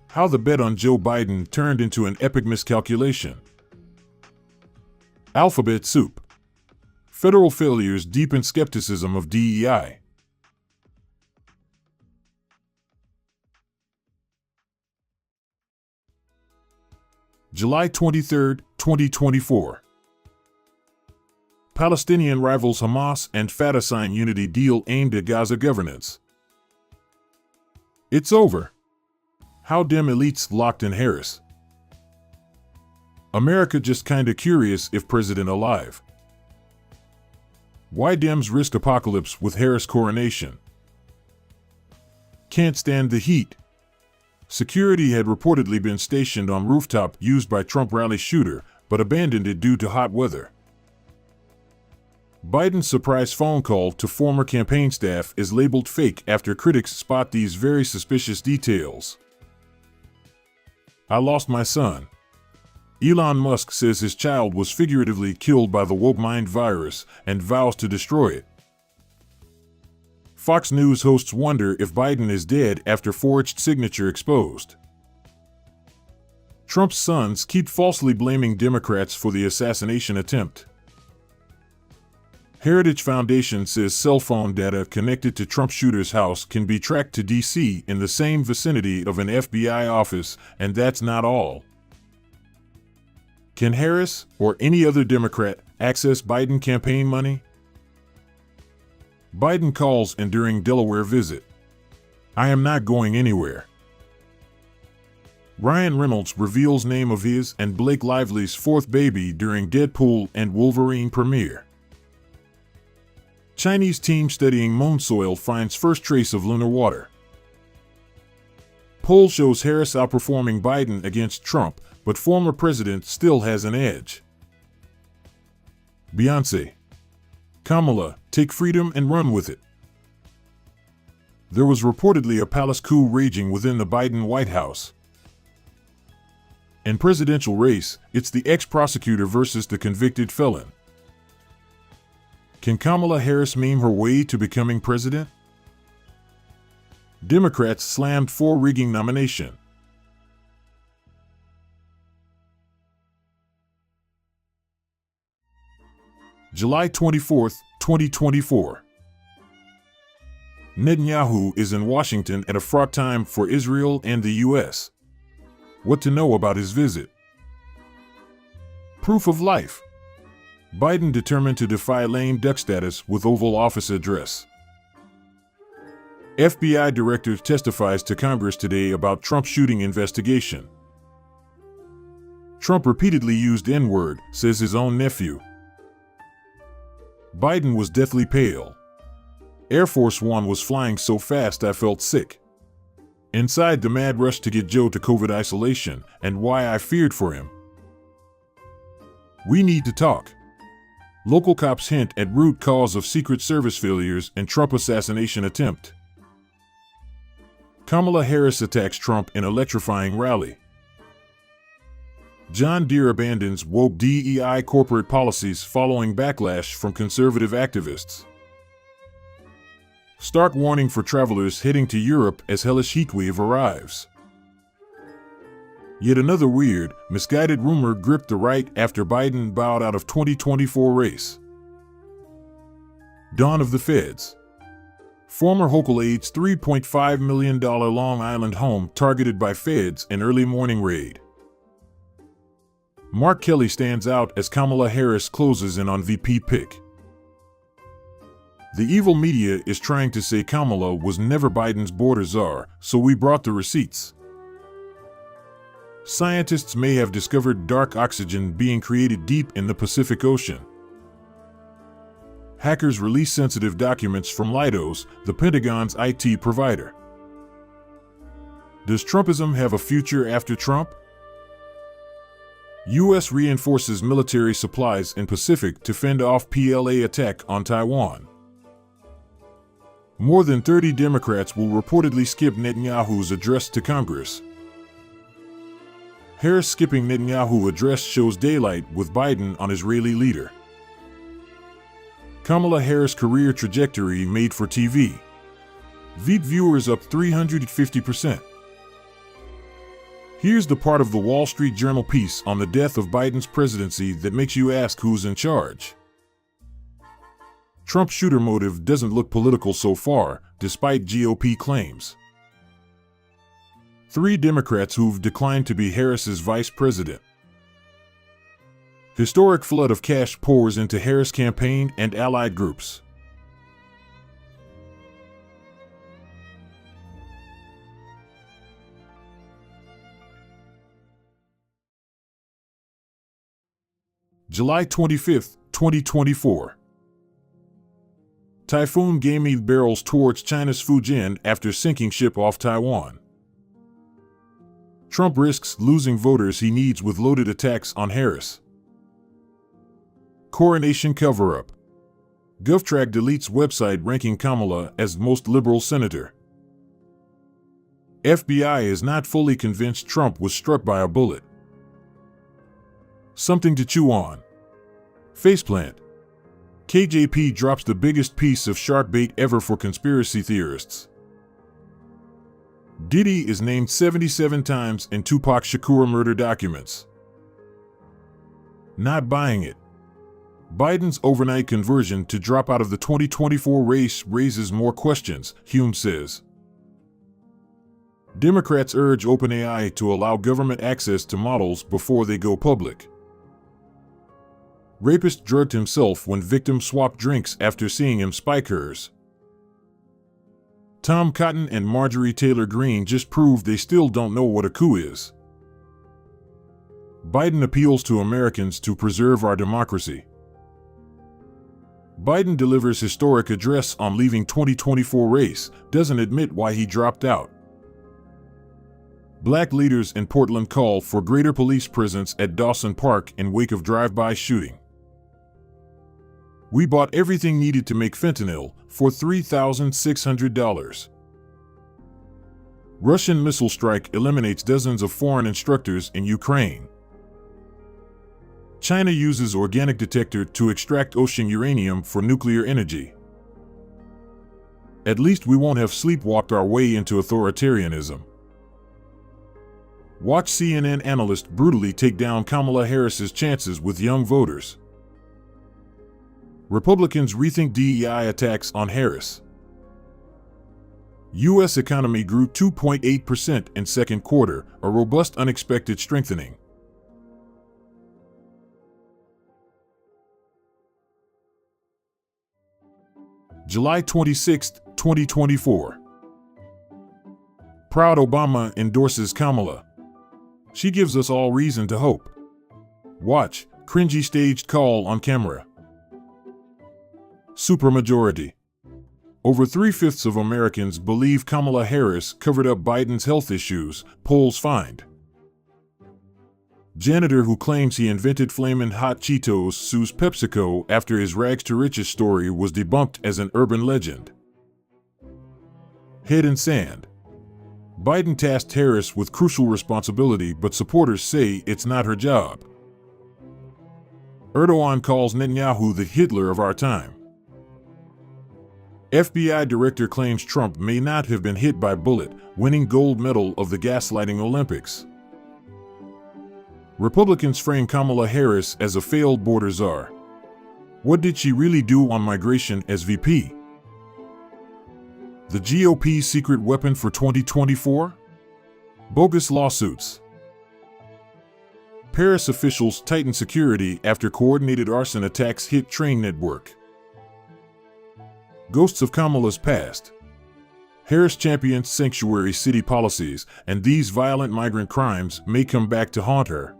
S1: How the bet on Joe Biden turned into an epic miscalculation. Alphabet soup. Federal failures deepen skepticism of DEI. July 23, 2024. Palestinian rivals Hamas and Fatah sign unity deal aimed at Gaza governance. It's over. How Dem elites locked in Harris. America just kinda curious if President alive. Why Dems risk apocalypse with Harris coronation. Can't stand the heat. Security had reportedly been stationed on rooftop used by Trump rally shooter, but abandoned it due to hot weather. Biden's surprise phone call to former campaign staff is labeled fake after critics spot these very suspicious details. I lost my son. Elon Musk says his child was figuratively killed by the woke mind virus and vows to destroy it. Fox News hosts wonder if Biden is dead after forged signature exposed. Trump's sons keep falsely blaming Democrats for the assassination attempt. Heritage Foundation says cell phone data connected to Trump shooter's house can be tracked to D.C. in the same vicinity of an FBI office, and that's not all. Can Harris, or any other Democrat, access Biden campaign money? Biden calls enduring Delaware visit. I am not going anywhere. Ryan Reynolds reveals name of his and Blake Lively's fourth baby during Deadpool and Wolverine premiere. Chinese team studying moon soil finds first trace of lunar water. Poll shows Harris outperforming Biden against Trump, but former president still has an edge. Beyonce. Kamala, take freedom and run with it. There was reportedly a palace coup raging within the Biden White House. In presidential race, it's the ex-prosecutor versus the convicted felon. Can Kamala Harris meme her way to becoming president? Democrats slammed for rigging nomination. July 24, 2024. Netanyahu is in Washington at a fraught time for Israel and the U.S. What to know about his visit? Proof of life. Biden determined to defy lame duck status with Oval Office address. FBI director testifies to Congress today about Trump shooting investigation. Trump repeatedly used N-word, says his own nephew. Biden was deathly pale. Air Force One was flying so fast I felt sick. Inside the mad rush to get Joe to COVID isolation, and why I feared for him. We need to talk. Local cops hint at root cause of Secret Service failures and Trump assassination attempt. Kamala Harris attacks Trump in electrifying rally. John Deere abandons woke DEI corporate policies following backlash from conservative activists. Stark warning for travelers heading to Europe as hellish heatwave arrives. Yet another weird, misguided rumor gripped the right after Biden bowed out of 2024 race. Dawn of the Feds. Former Hochul aide's $3.5 million Long Island home targeted by feds in early morning raid. Mark Kelly stands out as Kamala Harris closes in on VP pick. The evil media is trying to say Kamala was never Biden's border czar, so we brought the receipts. Scientists may have discovered dark oxygen being created deep in the Pacific Ocean. Hackers release sensitive documents from Leidos, the Pentagon's IT provider. Does Trumpism have a future after Trump? U.S. reinforces military supplies in Pacific to fend off PLA attack on Taiwan. More than 30 Democrats will reportedly skip Netanyahu's address to Congress. Harris skipping Netanyahu address shows daylight with Biden on Israeli leader. Kamala Harris career trajectory made for TV. Veep viewers up 350%. Here's the part of the Wall Street Journal piece on the death of Biden's presidency that makes you ask who's in charge. Trump shooter motive doesn't look political so far, despite GOP claims. 3 Democrats who've declined to be Harris's vice president. Historic flood of cash pours into Harris campaign and allied groups. July 25, 2024. Typhoon Gaimi barrels towards China's Fujian after sinking ship off Taiwan. Trump risks losing voters he needs with loaded attacks on Harris. Coronation cover-up. GovTrack deletes website ranking Kamala as most liberal senator. FBI is not fully convinced Trump was struck by a bullet. Something to chew on. Faceplant. KJP drops the biggest piece of shark bait ever for conspiracy theorists. Diddy is named 77 times in Tupac Shakur murder documents. Not buying it. Biden's overnight conversion to drop out of the 2024 race raises more questions, Hume says. Democrats urge OpenAI to allow government access to models before they go public. Rapist drugged himself when victim swapped drinks after seeing him spike hers. Tom Cotton and Marjorie Taylor Greene just proved they still don't know what a coup is. Biden appeals to Americans to preserve our democracy. Biden delivers historic address on leaving 2024 race, doesn't admit why he dropped out. Black leaders in Portland call for greater police presence at Dawson Park in wake of drive-by shooting. We bought everything needed to make fentanyl for $3,600. Russian missile strike eliminates dozens of foreign instructors in Ukraine. China uses organic detector to extract ocean uranium for nuclear energy. At least we won't have sleepwalked our way into authoritarianism. Watch CNN analyst brutally take down Kamala Harris's chances with young voters. Republicans rethink DEI attacks on Harris. U.S. economy grew 2.8% in second quarter, a robust unexpected strengthening. July 26, 2024. Proud Obama endorses Kamala. She gives us all reason to hope. Watch, cringy staged call on camera. Supermajority. Over 3/5 of Americans believe Kamala Harris covered up Biden's health issues, polls find. Janitor who claims he invented Flamin' Hot Cheetos sues PepsiCo after his rags to riches story was debunked as an urban legend. Head in sand. Biden tasked Harris with crucial responsibility, but supporters say it's not her job. Erdogan calls Netanyahu the Hitler of our time. FBI director claims Trump may not have been hit by bullet, winning gold medal of the gaslighting Olympics. Republicans frame Kamala Harris as a failed border czar. What did she really do on migration as VP? The GOP's secret weapon for 2024? Bogus lawsuits. Paris officials tighten security after coordinated arson attacks hit train network. Ghosts of Kamala's past. Harris champions sanctuary city policies, and these violent migrant crimes may come back to haunt her.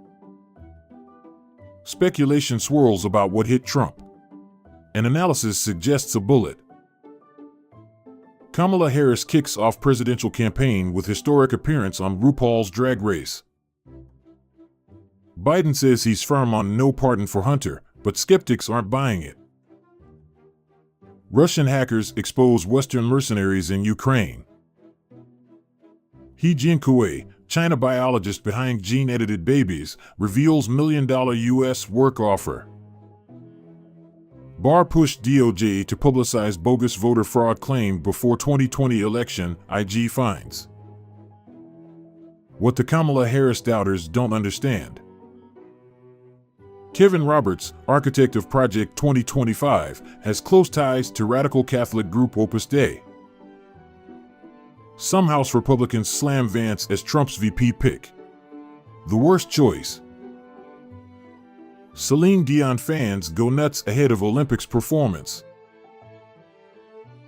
S1: Speculation swirls about what hit Trump. An analysis suggests a bullet. Kamala Harris kicks off presidential campaign with historic appearance on RuPaul's Drag Race. Biden says he's firm on no pardon for Hunter, but skeptics aren't buying it. Russian hackers expose Western mercenaries in Ukraine. He Jiankui, China biologist behind gene-edited babies, reveals $1 million U.S. work offer. Barr pushed DOJ to publicize bogus voter fraud claim before 2020 election, IG finds. What the Kamala Harris doubters don't understand. Kevin Roberts, architect of Project 2025, has close ties to radical Catholic group Opus Dei. Some House Republicans slam Vance as Trump's VP pick. The worst choice. Celine Dion fans go nuts ahead of Olympics performance.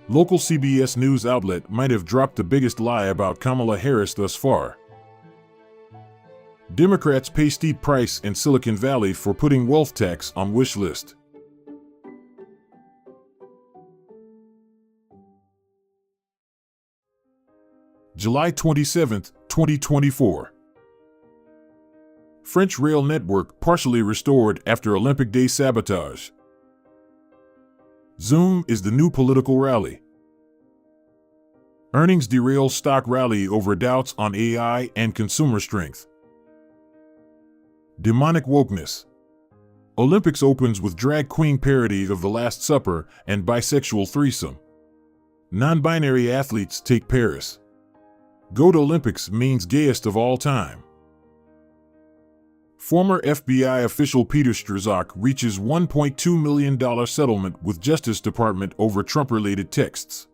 S1: Local CBS News outlet might have dropped the biggest lie about Kamala Harris thus far. Democrats pay steep price in Silicon Valley for putting wealth tax on wish list. July 27, 2024. French rail network partially restored after Olympic Day sabotage. Zoom is the new political rally. Earnings derail stock rally over doubts on AI and consumer strength. Demonic wokeness. Olympics opens with drag queen parody of The Last Supper and bisexual threesome. Non-binary athletes take Paris. Go to Olympics means gayest of all time. Former FBI official Peter Strzok reaches $1.2 million settlement with Justice Department over Trump-related texts.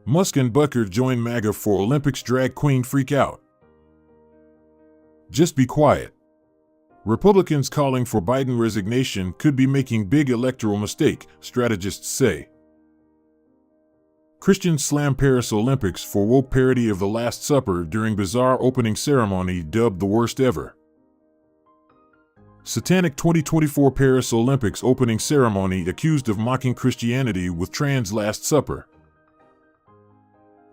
S1: Musk and Butker join MAGA for Olympics drag queen freak out. Just be quiet. Republicans calling for Biden resignation could be making big electoral mistake, strategists say. Christians slam Paris Olympics for woke parody of The Last Supper during bizarre opening ceremony dubbed the worst ever. Satanic 2024 Paris Olympics opening ceremony accused of mocking Christianity with trans Last Supper.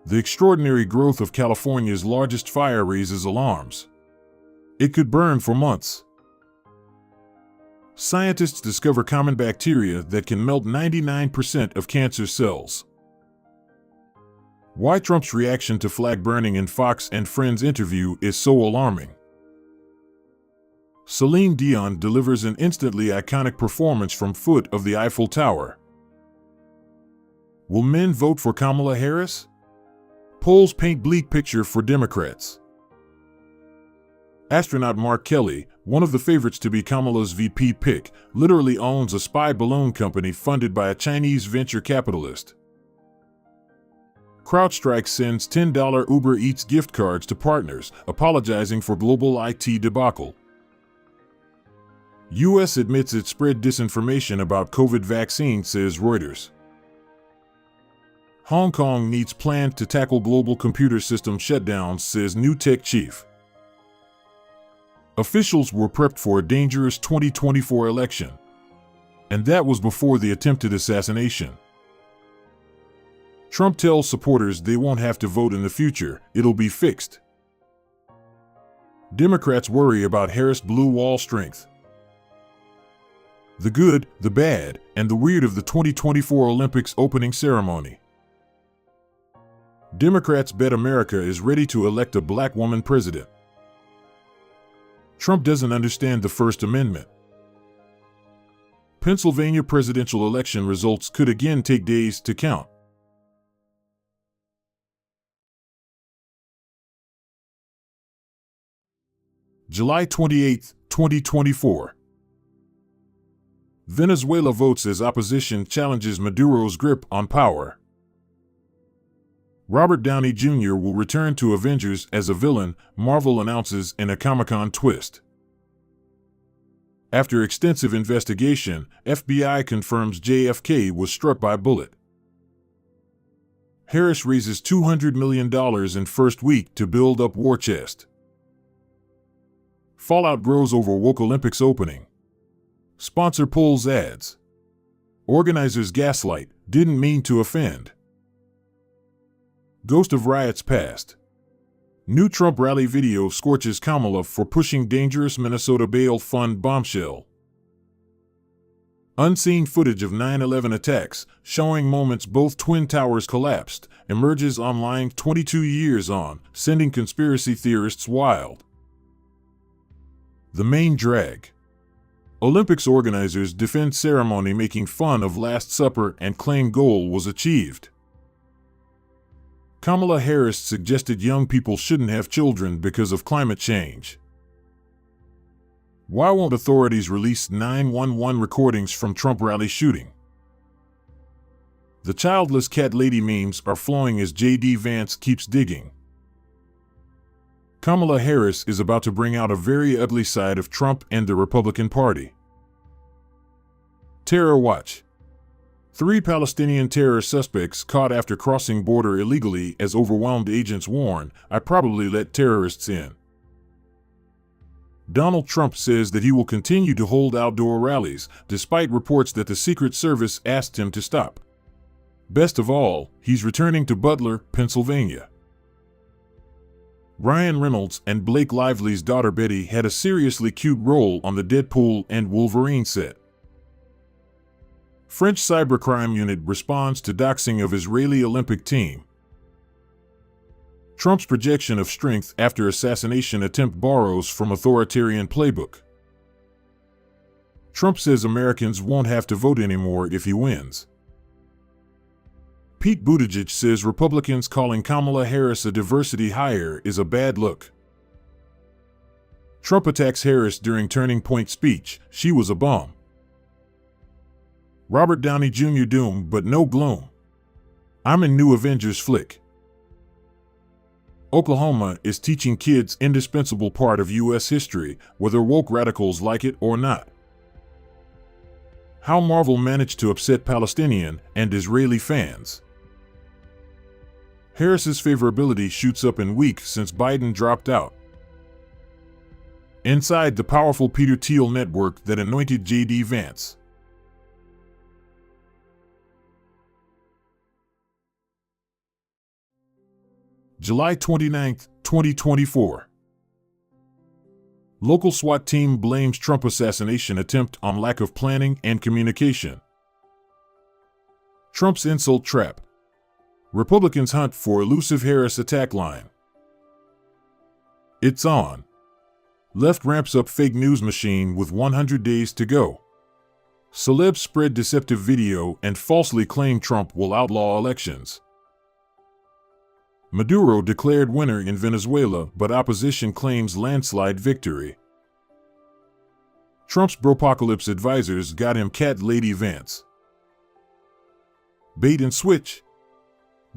S1: The extraordinary growth of California's largest fire raises alarms. It could burn for months. Scientists discover common bacteria that can melt 99% of cancer cells. Why Trump's reaction to flag burning in Fox and Friends interview is so alarming. Celine Dion delivers an instantly iconic performance from foot of the Eiffel Tower. Will men vote for Kamala Harris? Polls paint bleak picture for Democrats. Astronaut Mark Kelly, one of the favorites to be Kamala's VP pick, literally owns a spy balloon company funded by a Chinese venture capitalist. CrowdStrike sends $10 Uber Eats gift cards to partners, apologizing for global IT debacle. U.S. admits it spread disinformation about COVID vaccine, says Reuters. Hong Kong needs plan to tackle global computer system shutdowns, says new tech chief. Officials were prepped for a dangerous 2024 election. And that was before the attempted assassination. Trump tells supporters they won't have to vote in the future, it'll be fixed. Democrats worry about Harris' blue wall strength. The good, the bad, and the weird of the 2024 Olympics opening ceremony. Democrats bet America is ready to elect a black woman president. Trump doesn't understand the First Amendment. Pennsylvania presidential election results could again take days to count. July 28, 2024. Venezuela votes as opposition challenges Maduro's grip on power. Robert Downey Jr. will return to Avengers as a villain, Marvel announces in a Comic-Con twist. After extensive investigation, FBI confirms JFK was struck by bullet. Harris raises $200 million in first week to build up war chest. Fallout grows over woke Olympics opening. Sponsor pulls ads. Organizers gaslight, didn't mean to offend. Ghost of riots past. New Trump rally video scorches Kamala for pushing dangerous Minnesota bail fund bombshell. Unseen footage of 9/11 attacks, showing moments both Twin Towers collapsed, emerges online 22 years on, sending conspiracy theorists wild. The main drag. Olympics organizers defend ceremony making fun of Last Supper and claim goal was achieved. Kamala Harris suggested young people shouldn't have children because of climate change. Why won't authorities release 911 recordings from Trump rally shooting? The childless cat lady memes are flowing as J.D. Vance keeps digging. Kamala Harris is about to bring out a very ugly side of Trump and the Republican Party. Terror watch. 3 Palestinian terror suspects caught after crossing border illegally as overwhelmed agents warn, "I probably let terrorists in." Donald Trump says that he will continue to hold outdoor rallies, despite reports that the Secret Service asked him to stop. Best of all, he's returning to Butler, Pennsylvania. Ryan Reynolds and Blake Lively's daughter Betty had a seriously cute role on the Deadpool and Wolverine set. French cybercrime unit responds to doxing of Israeli Olympic team. Trump's projection of strength after assassination attempt borrows from authoritarian playbook. Trump says Americans won't have to vote anymore if he wins. Pete Buttigieg says Republicans calling Kamala Harris a diversity hire is a bad look. Trump attacks Harris during Turning Point speech, "She was a bum." Robert Downey Jr. doom but no gloom. I'm in new Avengers flick. Oklahoma is teaching kids indispensable part of U.S. history, whether woke radicals like it or not. How Marvel managed to upset Palestinian and Israeli fans. Harris's favorability shoots up in week since Biden dropped out. Inside the powerful Peter Thiel network that anointed J.D. Vance. July 29, 2024. Local SWAT team blames Trump assassination attempt on lack of planning and communication. Trump's insult trap. Republicans hunt for elusive Harris attack line. It's on. Left ramps up fake news machine with 100 days to go. Celebs spread deceptive video and falsely claim Trump will outlaw elections. Maduro declared winner in Venezuela, but opposition claims landslide victory. Trump's bropocalypse advisors got him cat lady Vance. Bait and switch.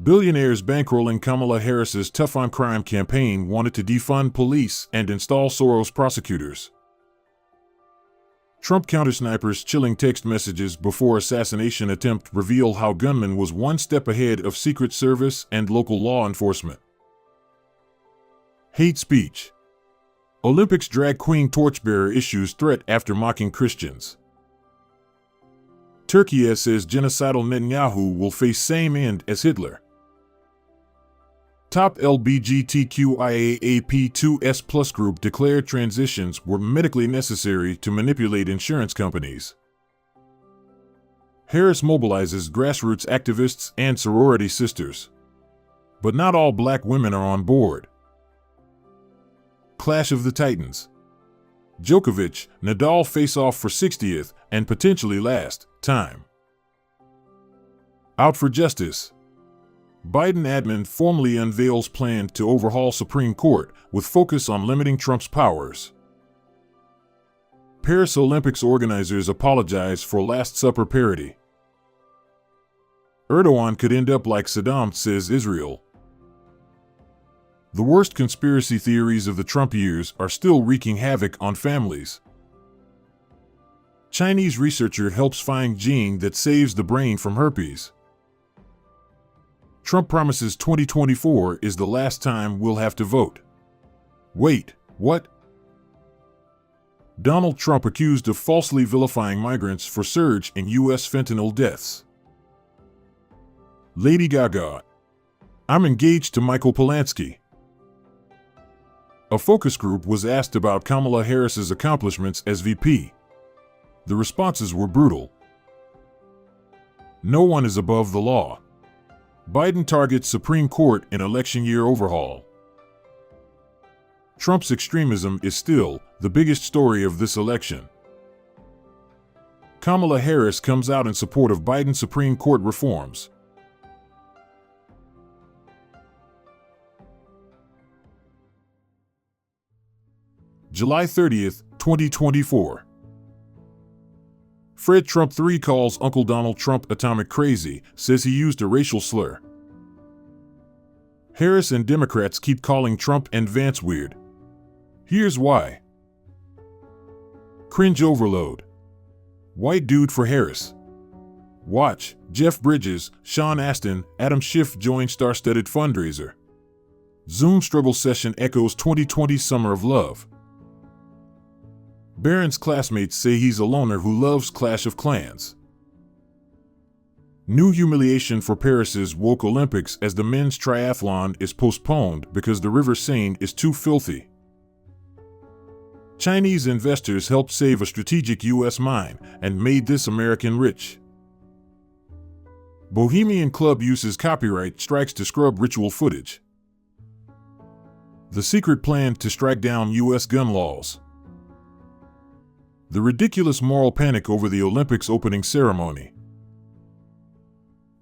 S1: Billionaires bankrolling Kamala Harris's Tough on Crime campaign wanted to defund police and install Soros prosecutors. Trump countersnipers chilling text messages before assassination attempt reveal how gunman was one step ahead of Secret Service and local law enforcement. Hate speech. Olympics drag queen torchbearer issues threat after mocking Christians. Turkey says genocidal Netanyahu will face same end as Hitler. Top LGBTQIAAP2S+ group declared transitions were medically necessary to manipulate insurance companies. Harris mobilizes grassroots activists and sorority sisters. But not all black women are on board. Clash of the Titans. Djokovic, Nadal face off for 60th and potentially last time. Out for justice. Biden admin formally unveils plan to overhaul Supreme Court with focus on limiting Trump's powers. Paris Olympics organizers apologize for Last Supper parody. Erdogan could end up like Saddam, says Israel. The worst conspiracy theories of the Trump years are still wreaking havoc on families. Chinese researcher helps find gene that saves the brain from herpes. Trump promises 2024 is the last time we'll have to vote. Wait, what? Donald Trump accused of falsely vilifying migrants for surge in U.S. fentanyl deaths. Lady Gaga. I'm engaged to Michael Polanski. A focus group was asked about Kamala Harris's accomplishments as VP. The responses were brutal. No one is above the law. Biden targets Supreme Court in election year overhaul. Trump's extremism is still the biggest story of this election. Kamala Harris comes out in support of Biden's Supreme Court reforms. July 30th, 2024. Fred Trump III calls Uncle Donald Trump atomic crazy, says he used a racial slur. Harris and Democrats keep calling Trump and Vance weird. Here's why. Cringe overload. White dude for Harris. Watch, Jeff Bridges, Sean Astin, Adam Schiff join star-studded fundraiser. Zoom struggle session echoes 2020 Summer of Love. Barron's classmates say he's a loner who loves Clash of Clans. New humiliation for Paris's woke Olympics as the men's triathlon is postponed because the River Seine is too filthy. Chinese investors helped save a strategic U.S. mine and made this American rich. Bohemian Club uses copyright strikes to scrub ritual footage. The secret plan to strike down U.S. gun laws. The ridiculous moral panic over the Olympics opening ceremony.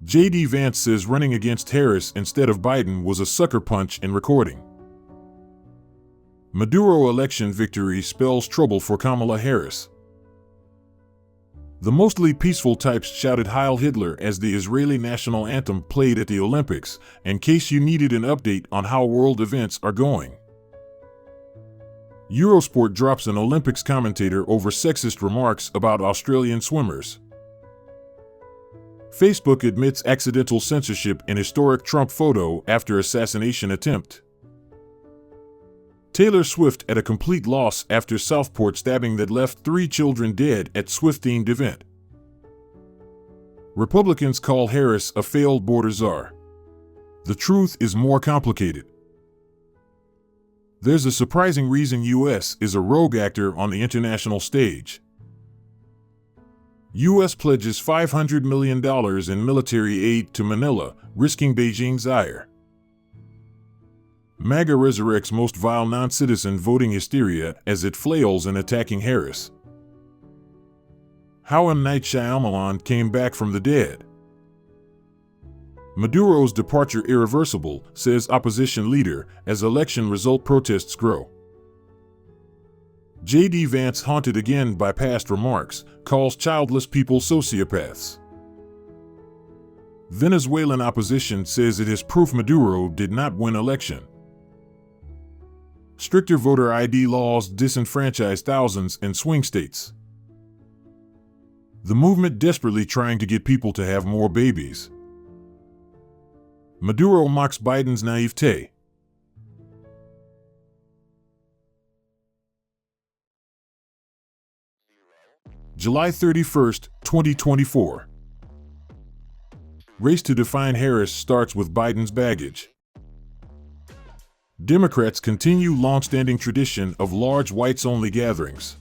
S1: J.D. Vance says running against Harris instead of Biden was a sucker punch in recording. Maduro election victory spells trouble for Kamala Harris. The mostly peaceful types shouted Heil Hitler as the Israeli national anthem played at the Olympics, in case you needed an update on how world events are going. Eurosport drops an Olympics commentator over sexist remarks about Australian swimmers. Facebook admits accidental censorship in historic Trump photo after assassination attempt. Taylor Swift at a complete loss after Southport stabbing that left 3 children dead at Swift-themed event. Republicans call Harris a failed border czar. The truth is more complicated. There's a surprising reason U.S. is a rogue actor on the international stage. U.S. pledges $500 million in military aid to Manila, risking Beijing's ire. MAGA resurrects most vile non-citizen voting hysteria as it flails in attacking Harris. How M. Night Shyamalan came back from the dead. Maduro's departure irreversible, says opposition leader, as election result protests grow. J.D. Vance, haunted again by past remarks, calls childless people sociopaths. Venezuelan opposition says it has proof Maduro did not win election. Stricter voter ID laws disenfranchise thousands in swing states. The movement desperately trying to get people to have more babies. Maduro mocks Biden's naivete. July 31st, 2024. Race to define Harris starts with Biden's baggage. Democrats continue long-standing tradition of large whites-only gatherings.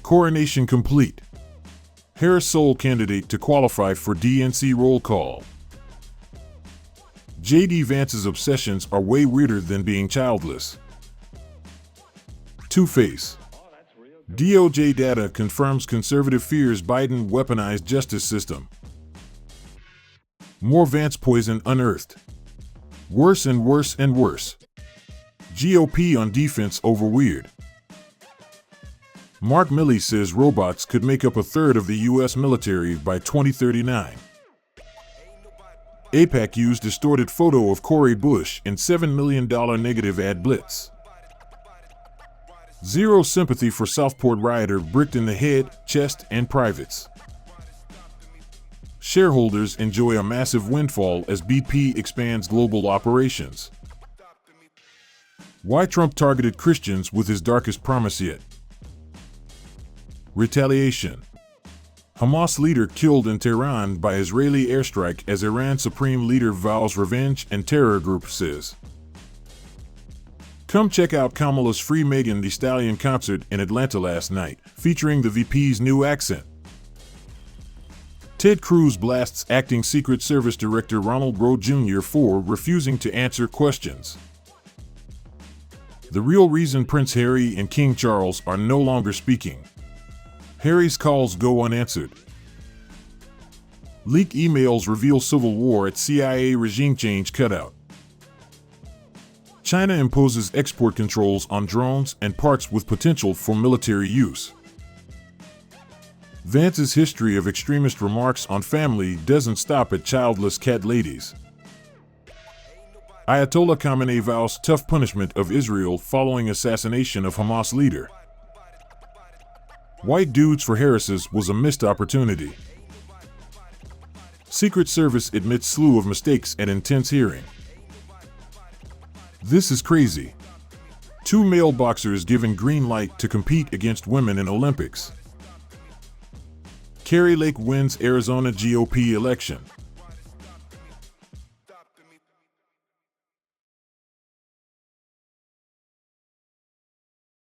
S1: Coronation complete. Harris sole candidate to qualify for DNC roll call. J.D. Vance's obsessions are way weirder than being childless. Two-Face. DOJ data confirms conservative fears Biden weaponized justice system. More Vance poison unearthed. Worse and worse and worse. GOP on defense over weird. Mark Milley says robots could make up a third of the U.S. military by 2039. AIPAC used distorted photo of Cori Bush in $7 million negative ad blitz. Zero sympathy for Southport rioter bricked in the head, chest, and privates. Shareholders enjoy a massive windfall as BP expands global operations. Why Trump targeted Christians with his darkest promise yet. Retaliation. Hamas leader killed in Tehran by Israeli airstrike as Iran supreme leader vows revenge and terror group says. Come check out Kamala's Free Megan Thee Stallion concert in Atlanta last night, featuring the VP's new accent. Ted Cruz blasts acting Secret Service Director Ronald Rowe Jr. for refusing to answer questions. The real reason Prince Harry and King Charles are no longer speaking. Harry's calls go unanswered. Leak emails reveal civil war at CIA regime change cutout. China imposes export controls on drones and parts with potential for military use. Vance's history of extremist remarks on family doesn't stop at childless cat ladies. Ayatollah Khamenei vows tough punishment of Israel following assassination of Hamas leader. White dudes for Harris's was a missed opportunity. Secret Service admits slew of mistakes at intense hearing. This is crazy. 2 male boxers given green light to compete against women in Olympics. Kari Lake wins Arizona GOP election.